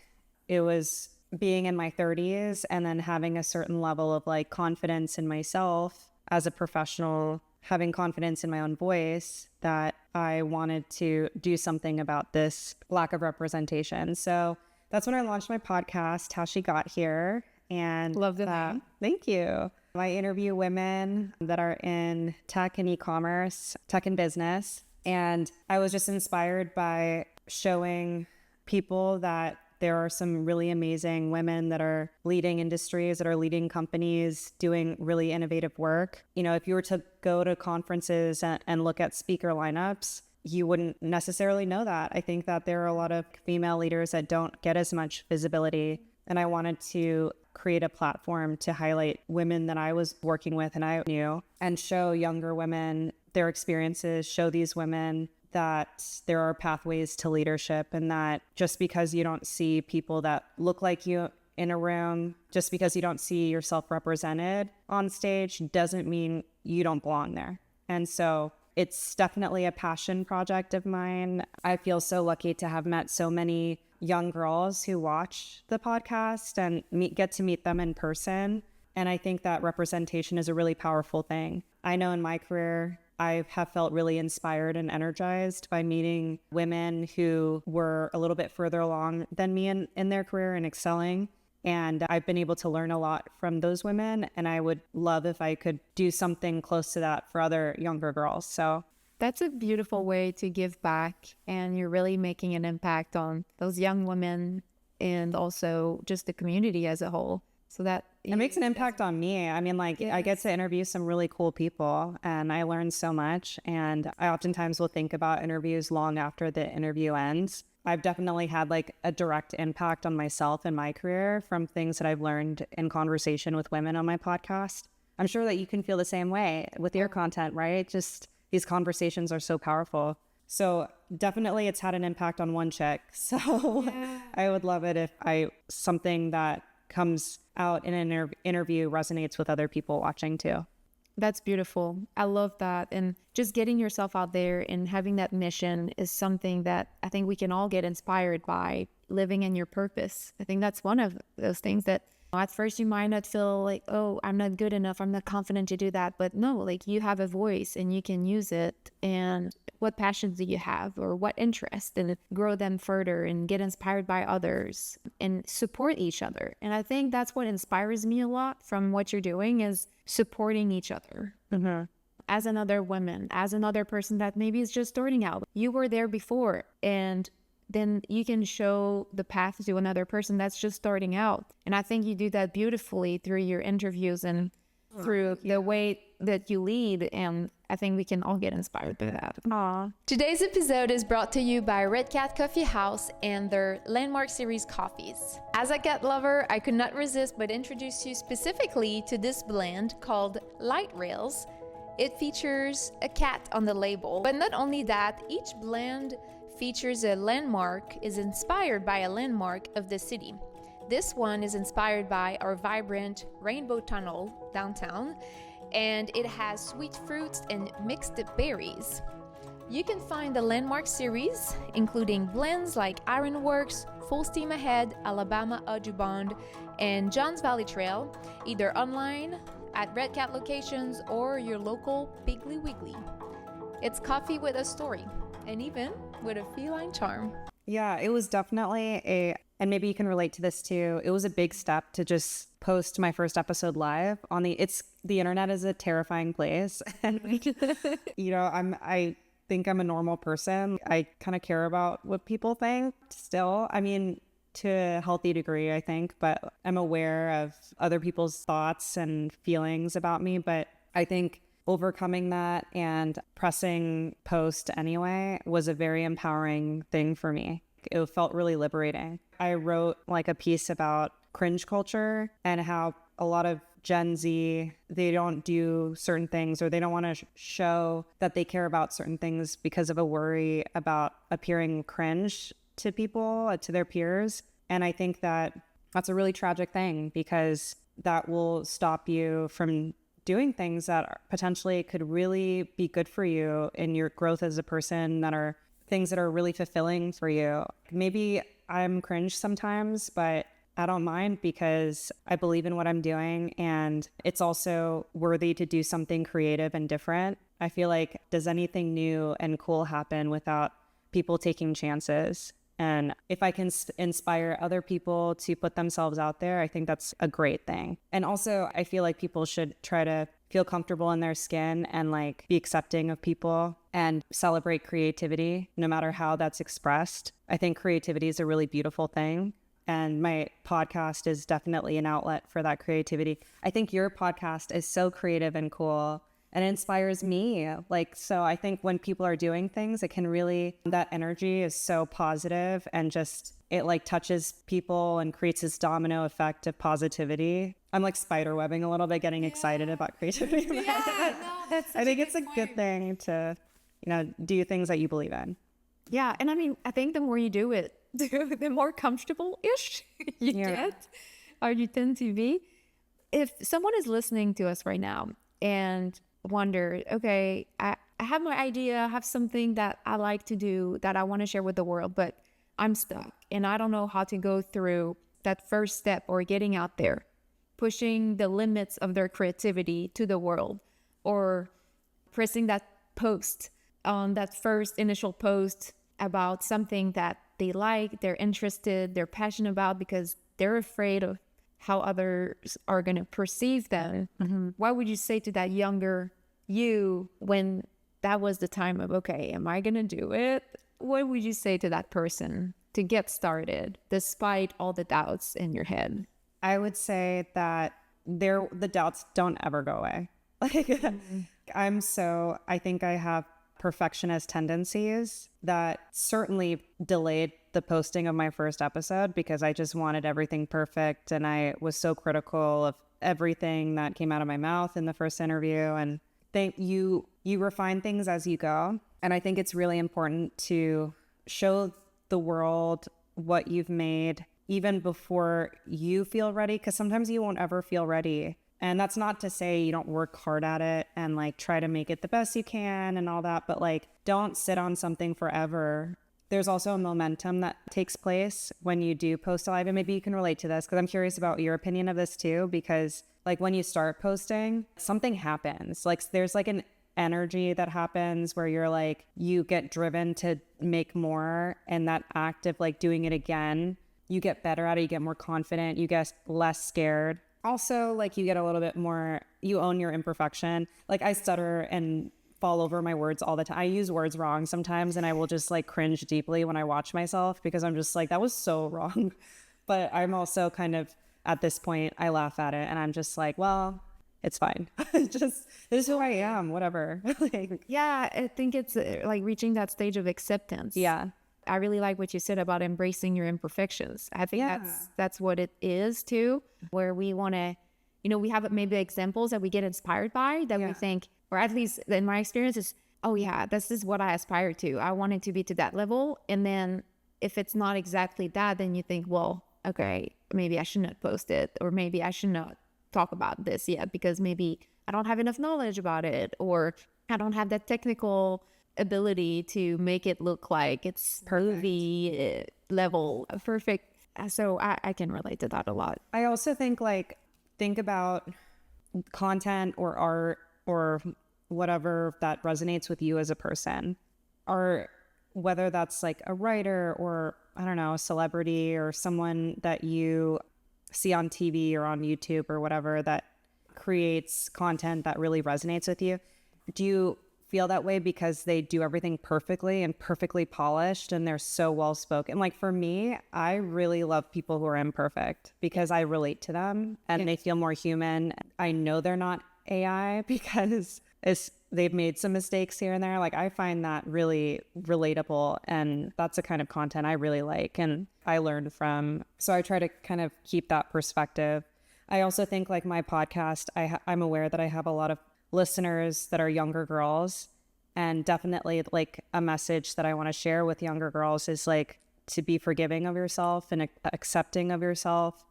it was being in my 30s and then having a certain level of like confidence in myself as a professional having confidence in my own voice that I wanted to do something about this lack of representation. So that's when I launched my podcast, How She Got Here. And Love the name. Thank you. I interview women that are in tech and e-commerce, tech and business. And I was just inspired by showing people that there are some really amazing women that are leading industries, that are leading companies, doing really innovative work. You know, if you were to go to conferences and look at speaker lineups, you wouldn't necessarily know that. I think that there are a lot of female leaders that don't get as much visibility. And I wanted to create a platform to highlight women that I was working with and I knew, and show younger women their experiences, show these women that there are pathways to leadership, and that just because you don't see people that look like you in a room, just because you don't see yourself represented on stage, doesn't mean you don't belong there. And so it's definitely a passion project of mine. I feel so lucky to have met so many young girls who watch the podcast and get to meet them in person. And I think that representation is a really powerful thing. I know in my career, I have felt really inspired and energized by meeting women who were a little bit further along than me in their career and excelling. And I've been able to learn a lot from those women. And I would love if I could do something close to that for other younger girls. So that's a beautiful way to give back. And you're really making an impact on those young women and also just the community as a whole. So that it makes an impact on me. I mean, like, yes. I get to interview some really cool people and I learn so much. And I oftentimes will think about interviews long after the interview ends. I've definitely had like a direct impact on myself and my career from things that I've learned in conversation with women on my podcast. I'm sure that you can feel the same way with your content, right? Just these conversations are so powerful. So definitely it's had an impact on one chick. So yeah. I would love it if something that comes out in an interview resonates with other people watching too. That's beautiful. I love that. And just getting yourself out there and having that mission is something that I think we can all get inspired by, living in your purpose. I think that's one of those things that at first you might not feel like, oh, I'm not good enough, I'm not confident to do that. But no, like you have a voice and you can use it. And what passions do you have, or what interests, and grow them further and get inspired by others and support each other. And I think that's what inspires me a lot from what you're doing, is supporting each other. Mm-hmm. As another woman, as another person that maybe is just starting out. You were there before, and then you can show the path to another person that's just starting out. And I think you do that beautifully through your interviews and through the way that you lead. And I think we can all get inspired by that. Aww. Today's episode is brought to you by Red Cat Coffee House and their Landmark Series coffees. As a cat lover, I could not resist but introduce you specifically to this blend called Light Rails. It features a cat on the label. But not only that, each blend features a landmark, is inspired by a landmark of the city. This one is inspired by our vibrant Rainbow Tunnel downtown, and it has sweet fruits and mixed berries. You can find the Landmark series, including blends like Ironworks, Full Steam Ahead, Alabama Audubon, and Johns Valley Trail, either online, at Red Cat locations, or your local Piggly Wiggly. It's coffee with a story, and even with a feline charm. Yeah, it was definitely and maybe you can relate to this too, it was a big step to just post my first episode live on the internet is a terrifying place. And I think I'm a normal person. I kind of care about what people think still. I mean, to a healthy degree, I think, but I'm aware of other people's thoughts and feelings about me. But I think overcoming that and pressing post anyway was a very empowering thing for me. It felt really liberating. I wrote like a piece about cringe culture and how a lot of Gen Z, they don't do certain things, or they don't want to show that they care about certain things because of a worry about appearing cringe to people, to their peers. And I think that that's a really tragic thing, because that will stop you from doing things that potentially could really be good for you in your growth as a person, that are things that are really fulfilling for you. Maybe I'm cringe sometimes, but I don't mind because I believe in what I'm doing, and it's also worthy to do something creative and different. I feel like, does anything new and cool happen without people taking chances? And if I can inspire other people to put themselves out there, I think that's a great thing. And also, I feel like people should try to feel comfortable in their skin and like be accepting of people and celebrate creativity, no matter how that's expressed. I think creativity is a really beautiful thing. And my podcast is definitely an outlet for that creativity. I think your podcast is so creative and cool and inspires me. Like, so I think when people are doing things, it can really, that energy is so positive and just, it like touches people and creates this domino effect of positivity. I'm like spider webbing a little bit, getting excited about creativity. I think it's a good thing to, do things that you believe in. Yeah. And I mean, I think the more you do it, the more comfortable-ish you get, or you tend to be. If someone is listening to us right now and wonder, okay, I have my idea, I have something that I like to do that I want to share with the world, but I'm stuck and I don't know how to go through that first step or getting out there, pushing the limits of their creativity to the world, or pressing that post on that first initial post about something that they like, they're interested, they're passionate about because they're afraid of how others are going to perceive them. What would you say to that younger you when that was the time of, okay, am I going to do it? What would you say to that person to get started despite all the doubts in your head? I would say that the doubts don't ever go away. Like, I think I have perfectionist tendencies that certainly delayed the posting of my first episode because I just wanted everything perfect. And I was so critical of everything that came out of my mouth in the first interview. And think you refine things as you go. And I think it's really important to show the world what you've made even before you feel ready, because sometimes you won't ever feel ready. And that's not to say you don't work hard at it and like try to make it the best you can and all that, but like don't sit on something forever. There's also a momentum that takes place when you do post live, and maybe you can relate to this because I'm curious about your opinion of this too, because like when you start posting, something happens. Like there's like an energy that happens where you're like, you get driven to make more, and that act of like doing it again, you get better at it, you get more confident, you get less scared. Also, like you get a little bit more, you own your imperfection. Like I stutter and fall over my words all the time. I use words wrong sometimes, and I will just like cringe deeply when I watch myself because I'm just like, that was so wrong. But I'm also kind of, at this point, I laugh at it and I'm just like, well, it's fine. Just, this is who I am, whatever. Like, yeah, I think it's like reaching that stage of acceptance. yeah. I really like what you said about embracing your imperfections. I think that's what it is too, where we want to, we have maybe examples that we get inspired by that we think, or at least in my experience is, oh yeah, this is what I aspire to. I want it to be to that level. And then if it's not exactly that, then you think, well, okay, maybe I should not post it, or maybe I should not talk about this yet because maybe I don't have enough knowledge about it, or I don't have that technical ability to make it look like it's movie level perfect. So I can relate to that a lot. I also think about content or art or whatever that resonates with you as a person, or whether that's like a writer or I don't know, a celebrity or someone that you see on TV or on YouTube or whatever that creates content that really resonates with you. Do you feel that way because they do everything perfectly and perfectly polished and they're so well spoken? Like for me, I really love people who are imperfect because I relate to them and they feel more human. I know they're not AI because they've made some mistakes here and there. Like I find that really relatable, and that's the kind of content I really like and I learned from. So I try to kind of keep that perspective. I also think like my podcast, I'm aware that I have a lot of listeners that are younger girls, and definitely like a message that I want to share with younger girls is like to be forgiving of yourself and accepting of yourself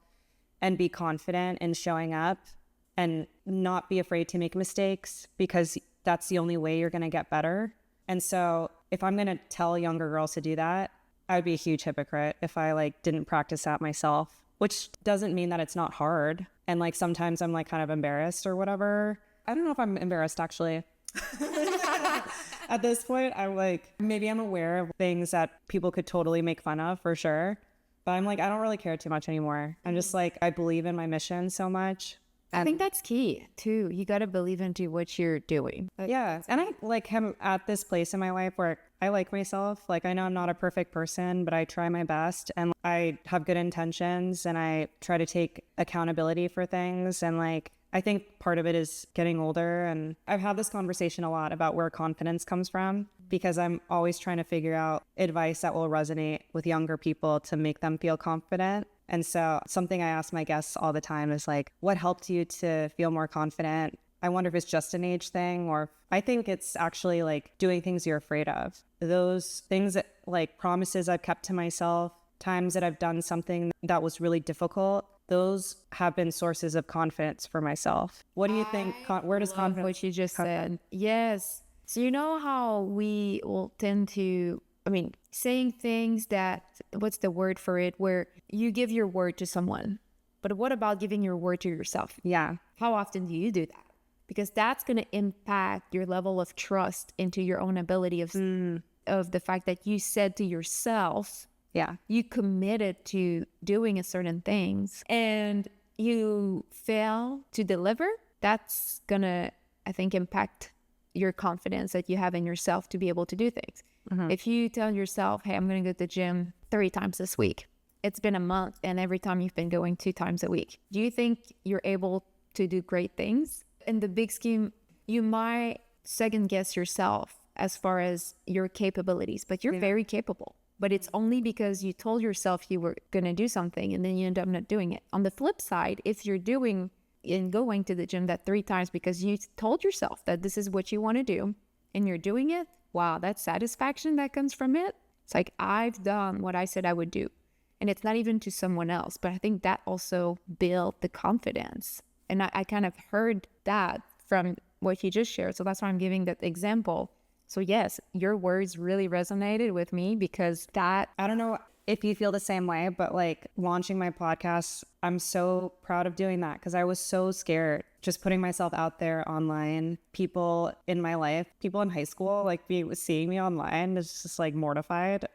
and be confident in showing up and not be afraid to make mistakes because that's the only way you're going to get better. And so if I'm going to tell younger girls to do that, I would be a huge hypocrite if I like didn't practice that myself. which doesn't mean that it's not hard. And like sometimes I'm like kind of embarrassed or whatever. I don't know if I'm embarrassed actually. At this point, I'm like, maybe I'm aware of things that people could totally make fun of for sure. But I'm like, I don't really care too much anymore. I'm just like, I believe in my mission so much. I think that's key too. You got to believe into what you're doing. Yeah. And I like am at this place in my life where I like myself. Like, I know I'm not a perfect person, but I try my best and I have good intentions and I try to take accountability for things. And like, I think part of it is getting older. And I've had this conversation a lot about where confidence comes from, because I'm always trying to figure out advice that will resonate with younger people to make them feel confident. And so something I ask my guests all the time is like, what helped you to feel more confident? I wonder if it's just an age thing, or I think it's actually like doing things you're afraid of. Those things that like promises I've kept to myself, times that I've done something that was really difficult, those have been sources of confidence for myself. What do you think? Where does confidence? What you just said. Yes. So you know how we will tend to, saying things that, what's the word for it, where you give your word to someone, but what about giving your word to yourself? Yeah. How often do you do that? Because that's going to impact your level of trust into your own ability of the fact that you said to yourself, yeah, you committed to doing a certain things and you fail to deliver. That's going to, I think, impact your confidence that you have in yourself to be able to do things. If you tell yourself, hey, I'm going to go to the gym 3 times this week, it's been a month and every time you've been going 2 times a week, do you think you're able to do great things? In the big scheme, you might second guess yourself as far as your capabilities, but you're very capable. But it's only because you told yourself you were going to do something and then you end up not doing it. On the flip side, if you're doing and going to the gym that 3 times because you told yourself that this is what you want to do and you're doing it, wow, that satisfaction that comes from it. It's like, I've done what I said I would do. And it's not even to someone else, but I think that also built the confidence. And I kind of heard that from what you just shared. So that's why I'm giving that example. So yes, your words really resonated with me because that... I don't know if you feel the same way, but like launching my podcast, I'm so proud of doing that because I was so scared just putting myself out there online. People in my life, people in high school, like seeing me online is just like mortified.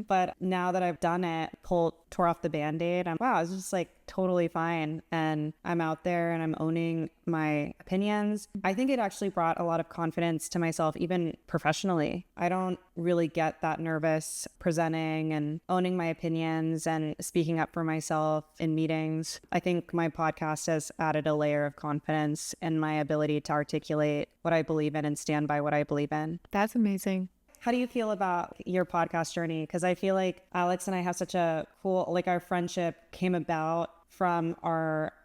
But now that I've done it, tore off the Band-Aid, wow, it's just like totally fine. And I'm out there and I'm owning my opinions. I think it actually brought a lot of confidence to myself, even professionally. I don't really get that nervous presenting and owning my opinions and speaking up for myself in meetings. I think my podcast has added a layer of confidence in my ability to articulate what I believe in and stand by what I believe in. That's amazing. How do you feel about your podcast journey? Because I feel like Alex and I have such a cool, like our friendship came about from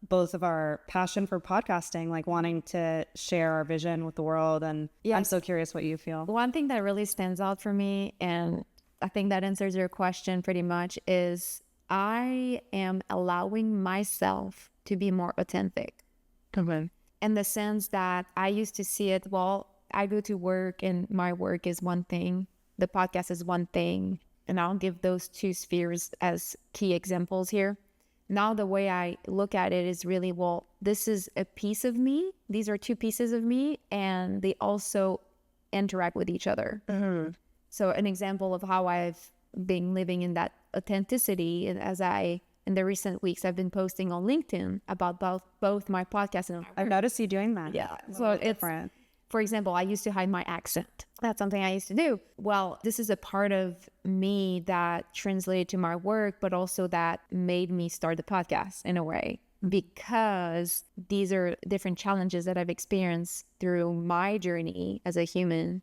both of our passion for podcasting, like wanting to share our vision with the world. And I'm so curious what you feel. One thing that really stands out for me, and I think that answers your question pretty much, is I am allowing myself to be more authentic. In the sense that I used to see it, well, I go to work and my work is one thing, the podcast is one thing, and I'll give those 2 spheres as key examples here. Now the way I look at it is really, well, this is a piece of me. These are 2 pieces of me, and they also interact with each other. So an example of how I've been living in that authenticity, and in the recent weeks, I've been posting on LinkedIn about both my podcast and I've noticed you doing that. Yeah. So it's different. For example, I used to hide my accent. That's something I used to do. Well, this is a part of me that translated to my work, but also that made me start the podcast in a way, because these are different challenges that I've experienced through my journey as a human,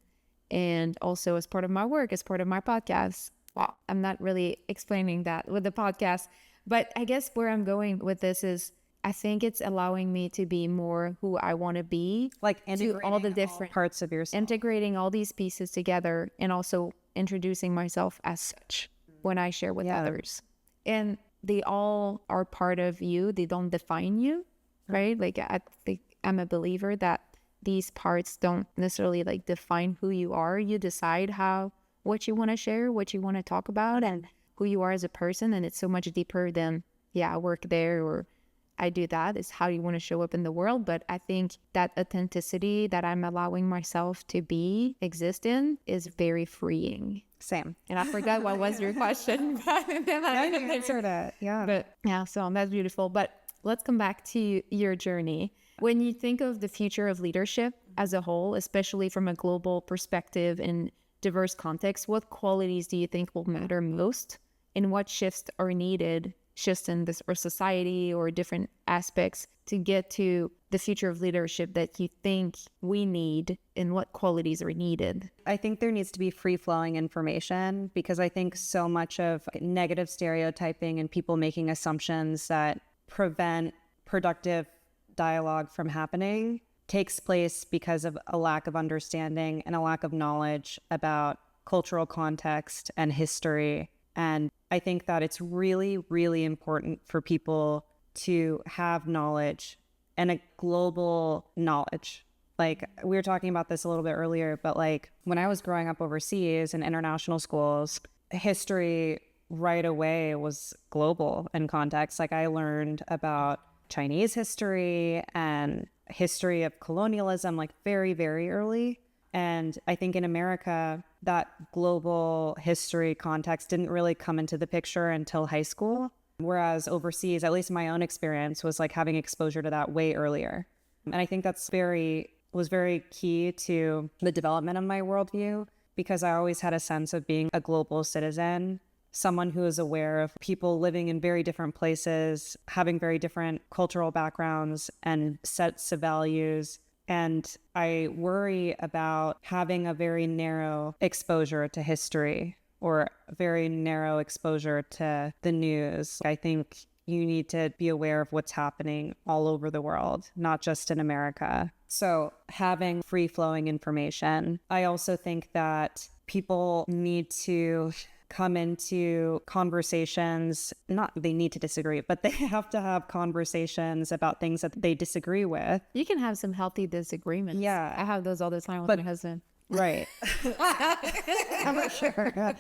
and also as part of my work, as part of my podcast. Wow, I'm not really explaining that with the podcast, but I guess where I'm going with this is I think it's allowing me to be more who I want to be, like to all the different parts of yourself, integrating all these pieces together, and also introducing myself as such when I share with others. And they all are part of you. They don't define you, right? Like I think I'm a believer that these parts don't necessarily like define who you are. You decide what you want to share, what you want to talk about, and who you are as a person. And it's so much deeper than yeah, I work there or I do that. It's how you want to show up in the world. But I think that authenticity that I'm allowing myself to exist in is very freeing. Same. And I forgot what was your question. But then I answered it. Yeah. But yeah, so that's beautiful. But let's come back to your journey. When you think of the future of leadership as a whole, especially from a global perspective and diverse context, what qualities do you think will matter most, and what shifts are needed, shifts in this or society or different aspects to get to the future of leadership that you think we need, and what qualities are needed? I think there needs to be free-flowing information, because I think so much of negative stereotyping and people making assumptions that prevent productive dialogue from happening takes place because of a lack of understanding and a lack of knowledge about cultural context and history. And I think that it's really, really important for people to have knowledge, and a global knowledge. Like, we were talking about this a little bit earlier, but like when I was growing up overseas in international schools, history right away was global in context. Like, I learned about Chinese history and history of colonialism like very, very early. And I think in America, that global history context didn't really come into the picture until high school. Whereas overseas, at least my own experience, was like having exposure to that way earlier. And I think that's was very key to the development of my worldview, because I always had a sense of being a global citizen, someone who is aware of people living in very different places, having very different cultural backgrounds and sets of values. And I worry about having a very narrow exposure to history or a very narrow exposure to the news. I think you need to be aware of what's happening all over the world, not just in America. So having free-flowing information. I also think that people need to come into conversations, not they need to disagree, but they have to have conversations about things that they disagree with. You can have some healthy disagreements. Yeah. I have those all the time with my husband. Right. I'm sure.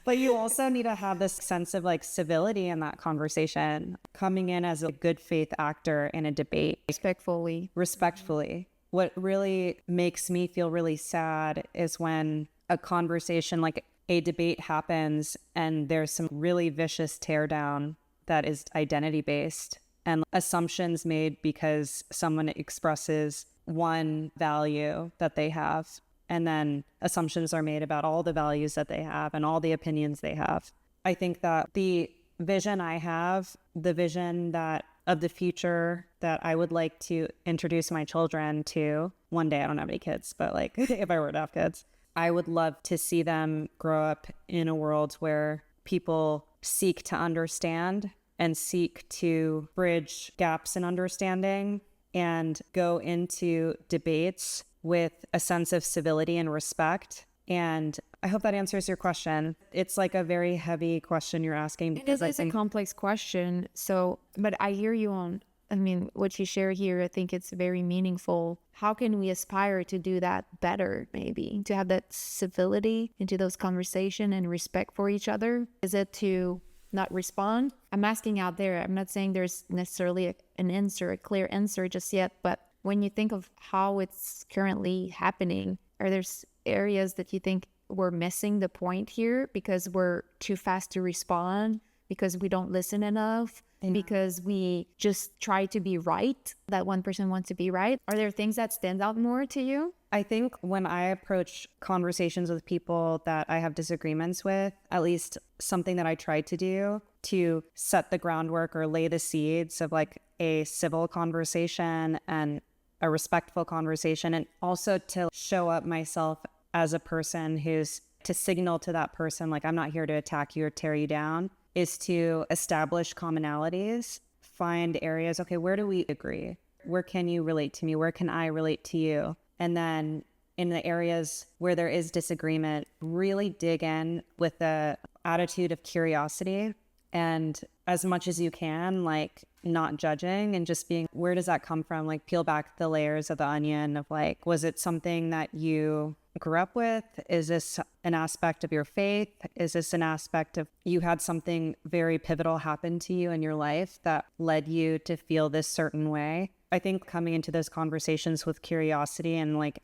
But you also need to have this sense of like civility in that conversation, coming in as a good faith actor in a debate. Respectfully. What really makes me feel really sad is when a conversation, like a debate, happens and there's some really vicious teardown that is identity based and assumptions made because someone expresses one value that they have, and then assumptions are made about all the values that they have and all the opinions they have. I think that the vision I have, the vision that of the future that I would like to introduce my children to one day, I don't have any kids, but like if I were to have kids, I would love to see them grow up in a world where people seek to understand and seek to bridge gaps in understanding and go into debates with a sense of civility and respect. And I hope that answers your question. It's like a very heavy question you're asking. It is a complex question. So, but I hear you on, I mean, what you share here, I think it's very meaningful. How can we aspire to do that better, maybe? To have that civility into those conversations and respect for each other? Is it to not respond? I'm asking out there. I'm not saying there's necessarily a clear answer just yet, but when you think of how it's currently happening, are there areas that you think we're missing the point here because we're too fast to respond, because we don't listen enough, because we just try to be right, that one person wants to be right? Are there things that stand out more to you? I think when I approach conversations with people that I have disagreements with, at least something that I try to do to set the groundwork or lay the seeds of like a civil conversation and a respectful conversation, and also to show up myself as a person who's to signal to that person, like, I'm not here to attack you or tear you down, is to establish commonalities, find areas, okay, where do we agree? Where can you relate to me? Where can I relate to you? And then in the areas where there is disagreement, really dig in with the attitude of curiosity. And as much as you can, like, not judging and just being, where does that come from? Like peel back the layers of the onion of like, was it something that you grew up with? Is this an aspect of your faith? Is this an aspect of you had something very pivotal happen to you in your life that led you to feel this certain way? I think coming into those conversations with curiosity and like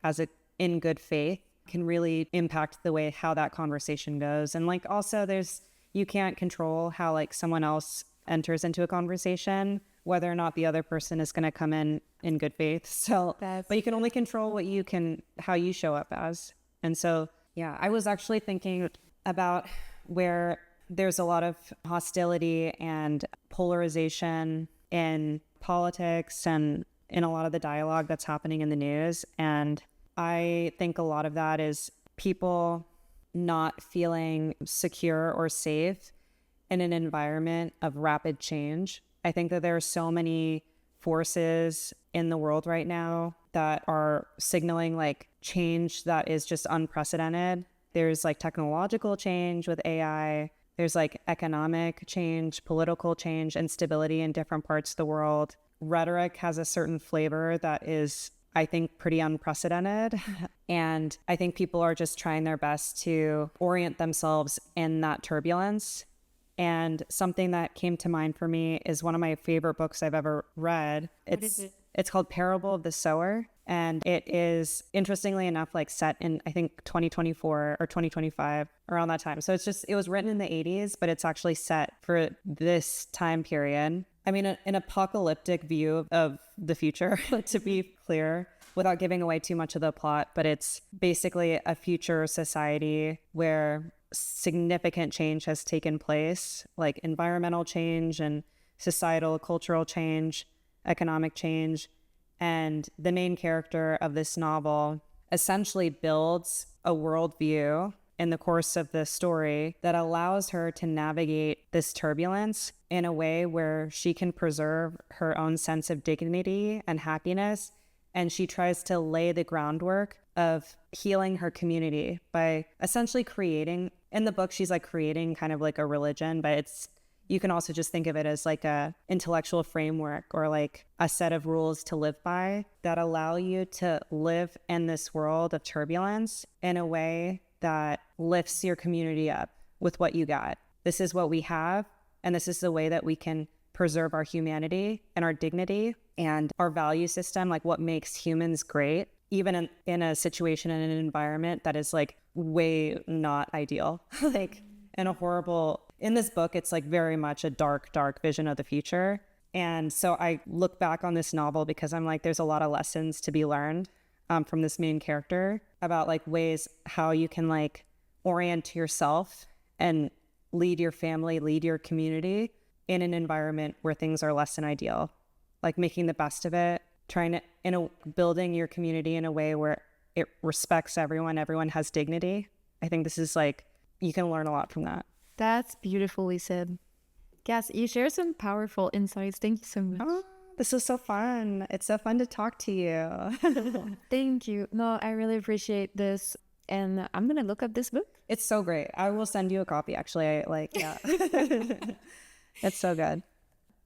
in good faith can really impact the way how that conversation goes. And like also you can't control how like someone else enters into a conversation, whether or not the other person is going to come in good faith. So, but you can only control how you show up as. And so, yeah, I was actually thinking about where there's a lot of hostility and polarization in politics and in a lot of the dialogue that's happening in the news. And I think a lot of that is people not feeling secure or safe in an environment of rapid change. I think that there are so many forces in the world right now that are signaling like change that is just unprecedented. There's like technological change with AI. There's like economic change, political change, instability in different parts of the world. Rhetoric has a certain flavor that is, I think, pretty unprecedented. And I think people are just trying their best to orient themselves in that turbulence. And something that came to mind for me is one of my favorite books I've ever read. It's called Parable of the Sower. And it is, interestingly enough, like set in, I think, 2024 or 2025, around that time. So it was written in the 80s, but it's actually set for this time period. I mean, an apocalyptic view of the future, to be clear, without giving away too much of the plot. But it's basically a future society where significant change has taken place, like environmental change and societal, cultural change, economic change. And the main character of this novel essentially builds a worldview in the course of the story that allows her to navigate this turbulence in a way where she can preserve her own sense of dignity and happiness. And she tries to lay the groundwork of healing her community by essentially creating, in the book, she's like creating kind of like a religion, but you can also just think of it as like a intellectual framework or like a set of rules to live by that allow you to live in this world of turbulence in a way that lifts your community up with what you got. This is what we have, and this is the way that we can preserve our humanity and our dignity and our value system, like what makes humans great, even in a situation, in an environment that is like way not ideal. Like in this book, it's like very much a dark, dark vision of the future. And so I look back on this novel because I'm like, there's a lot of lessons to be learned from this main character about like ways how you can like orient yourself and lead your family, lead your community in an environment where things are less than ideal, like making the best of it, building your community in a way where it respects everyone has dignity. I think this is like, you can learn a lot from that. That's beautifully said. Cass, you share some powerful insights. Thank you so much. Oh, this was so fun. It's so fun to talk to you. Thank you. No, I really appreciate this. And I'm going to look up this book. It's so great. I will send you a copy, actually. Yeah. It's so good.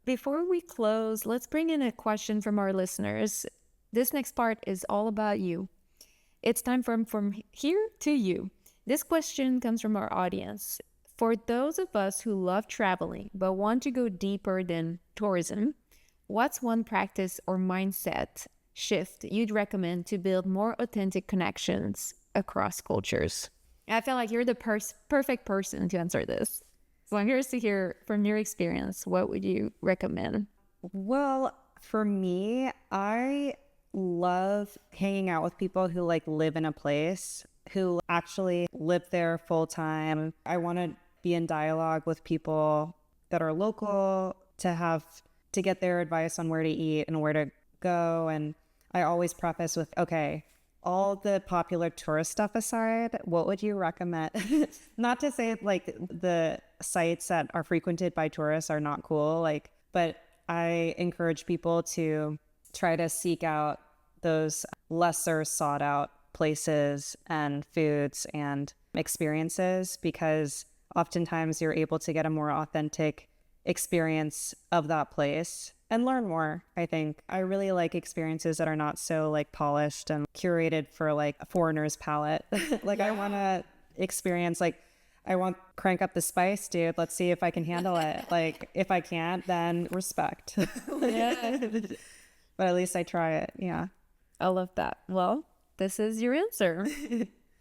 Before we close, let's bring in a question from our listeners. This next part is all about you. It's time from here to you. This question comes from our audience. For those of us who love traveling but want to go deeper than tourism, what's one practice or mindset shift you'd recommend to build more authentic connections across cultures? I feel like you're the perfect person to answer this. So I'm curious to hear from your experience, what would you recommend? Well, for me, I love hanging out with people who like live in a place, who actually live there full time. I want to be in dialogue with people that are local to get their advice on where to eat and where to go. And I always preface with, okay, all the popular tourist stuff aside, what would you recommend? Not to say like the sites that are frequented by tourists are not cool, but I encourage people to try to seek out those lesser sought out places and foods and experiences, because oftentimes you're able to get a more authentic experience of that place and learn more. I think I really like experiences that are not so like polished and curated for like a foreigner's palate. Like I want to experience like I want crank up the spice, dude. Let's see if I can handle it. Like if I can't, then respect. Yeah. But at least I try it. Yeah. I love that. Well, this is your answer.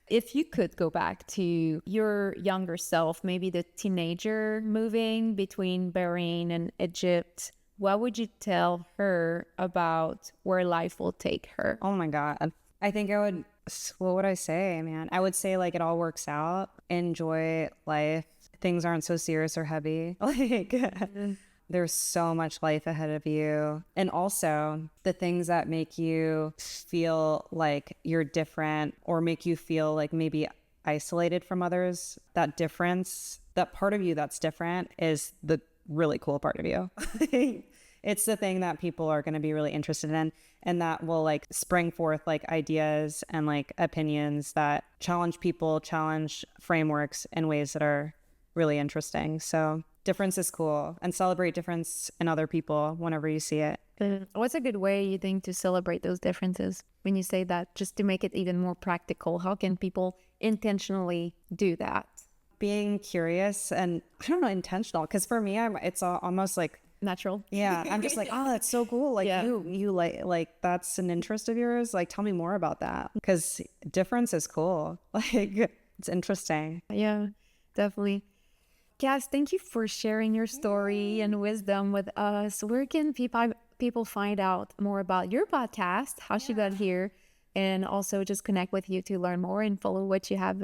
If you could go back to your younger self, maybe the teenager moving between Bahrain and Egypt, what would you tell her about where life will take her? Oh my God. I think I would, what would I say, man? I would say like it all works out. Enjoy life. Things aren't so serious or heavy. Like there's so much life ahead of you. And also the things that make you feel like you're different or make you feel like maybe isolated from others, that difference, that part of you that's different is the really cool part of you. It's the thing that people are going to be really interested in, and that will like spring forth like ideas and like opinions that challenge people, challenge frameworks in ways that are really interesting. So difference is cool, and celebrate difference in other people whenever you see it. What's a good way you think to celebrate those differences when you say that, just to make it even more practical? How can people intentionally do that? Being curious and I don't know, intentional. Because for me, it's almost like Natural. yeah, I'm just like, oh, that's so cool. Like Yeah. you like that's an interest of yours. Like tell me more about that, because difference is cool. Like it's interesting. Yeah, definitely. Cass, thank you for sharing your story and wisdom with us. Where can people find out more about your podcast, how she got here, and also just connect with you to learn more and follow what you have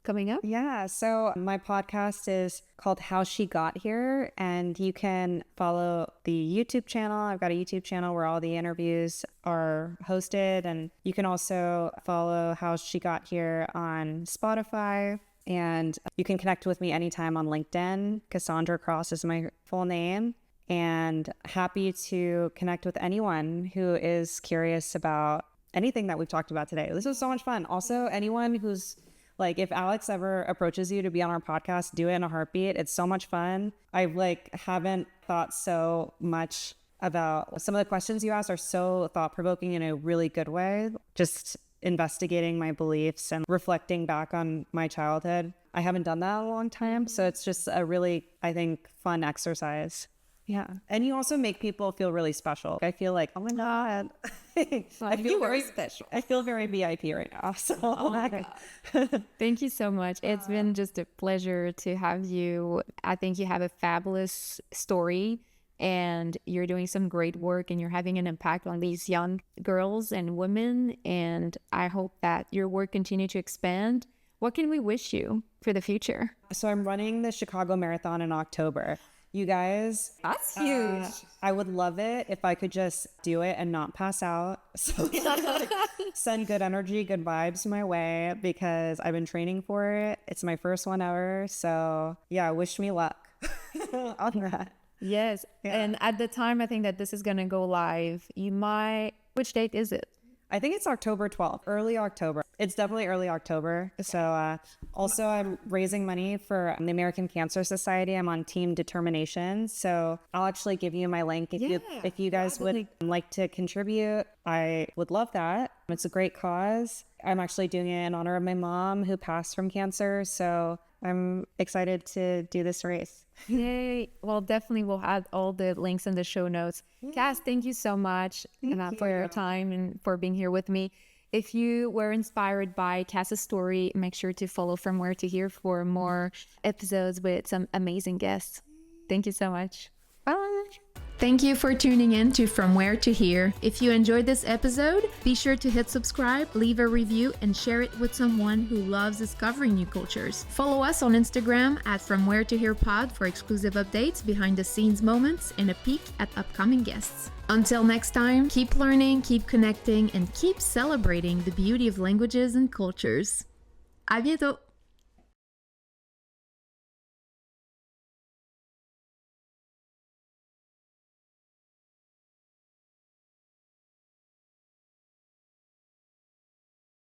coming up? Yeah, so my podcast is called How She Got Here, and you can follow the YouTube channel. I've got a YouTube channel where all the interviews are hosted, and you can also follow How She Got Here on Spotify. And you can connect with me anytime on LinkedIn. Cassandra Cross is my full name. And happy to connect with anyone who is curious about anything that we've talked about today. This was so much fun. Also, anyone who's like, if Alex ever approaches you to be on our podcast, do it in a heartbeat. It's so much fun. I like haven't thought so much about some of the questions you asked are so thought-provoking in a really good way. Just investigating my beliefs and reflecting back on my childhood. I haven't done that in a long time. So it's just a really, I think, fun exercise. Yeah. And you also make people feel really special. I feel like, oh my God. I feel very special. I feel very VIP right now. So Oh my God. Thank you so much. It's been just a pleasure to have you. I think you have a fabulous story, and you're doing some great work, and you're having an impact on these young girls and women. And I hope that your work continue to expand. What can we wish you for the future? So I'm running the Chicago Marathon in October. You guys, That's huge. I would love it if I could just do it and not pass out. So send good energy, good vibes my way, because I've been training for it. It's my first one ever. So yeah, wish me luck on that. Yes. Yeah. And at the time, I think that this is going to go live, which date is it? I think it's October 12th, early October. It's definitely early October. So also I'm raising money for the American Cancer Society. I'm on Team Determination. So I'll actually give you my link if you guys would like to contribute. I would love that. It's a great cause. I'm actually doing it in honor of my mom who passed from cancer. So I'm excited to do this race. Yay. Well, definitely we'll add all the links in the show notes. Cass, thank you so much for your time and for being here with me. If you were inspired by Cass's story, make sure to follow From Where to Here for more episodes with some amazing guests. Thank you so much. Bye. Thank you for tuning in to From Where to Here. If you enjoyed this episode, be sure to hit subscribe, leave a review, and share it with someone who loves discovering new cultures. Follow us on Instagram at From Where to Here Pod for exclusive updates, behind the scenes moments, and a peek at upcoming guests. Until next time, keep learning, keep connecting, and keep celebrating the beauty of languages and cultures. À bientôt!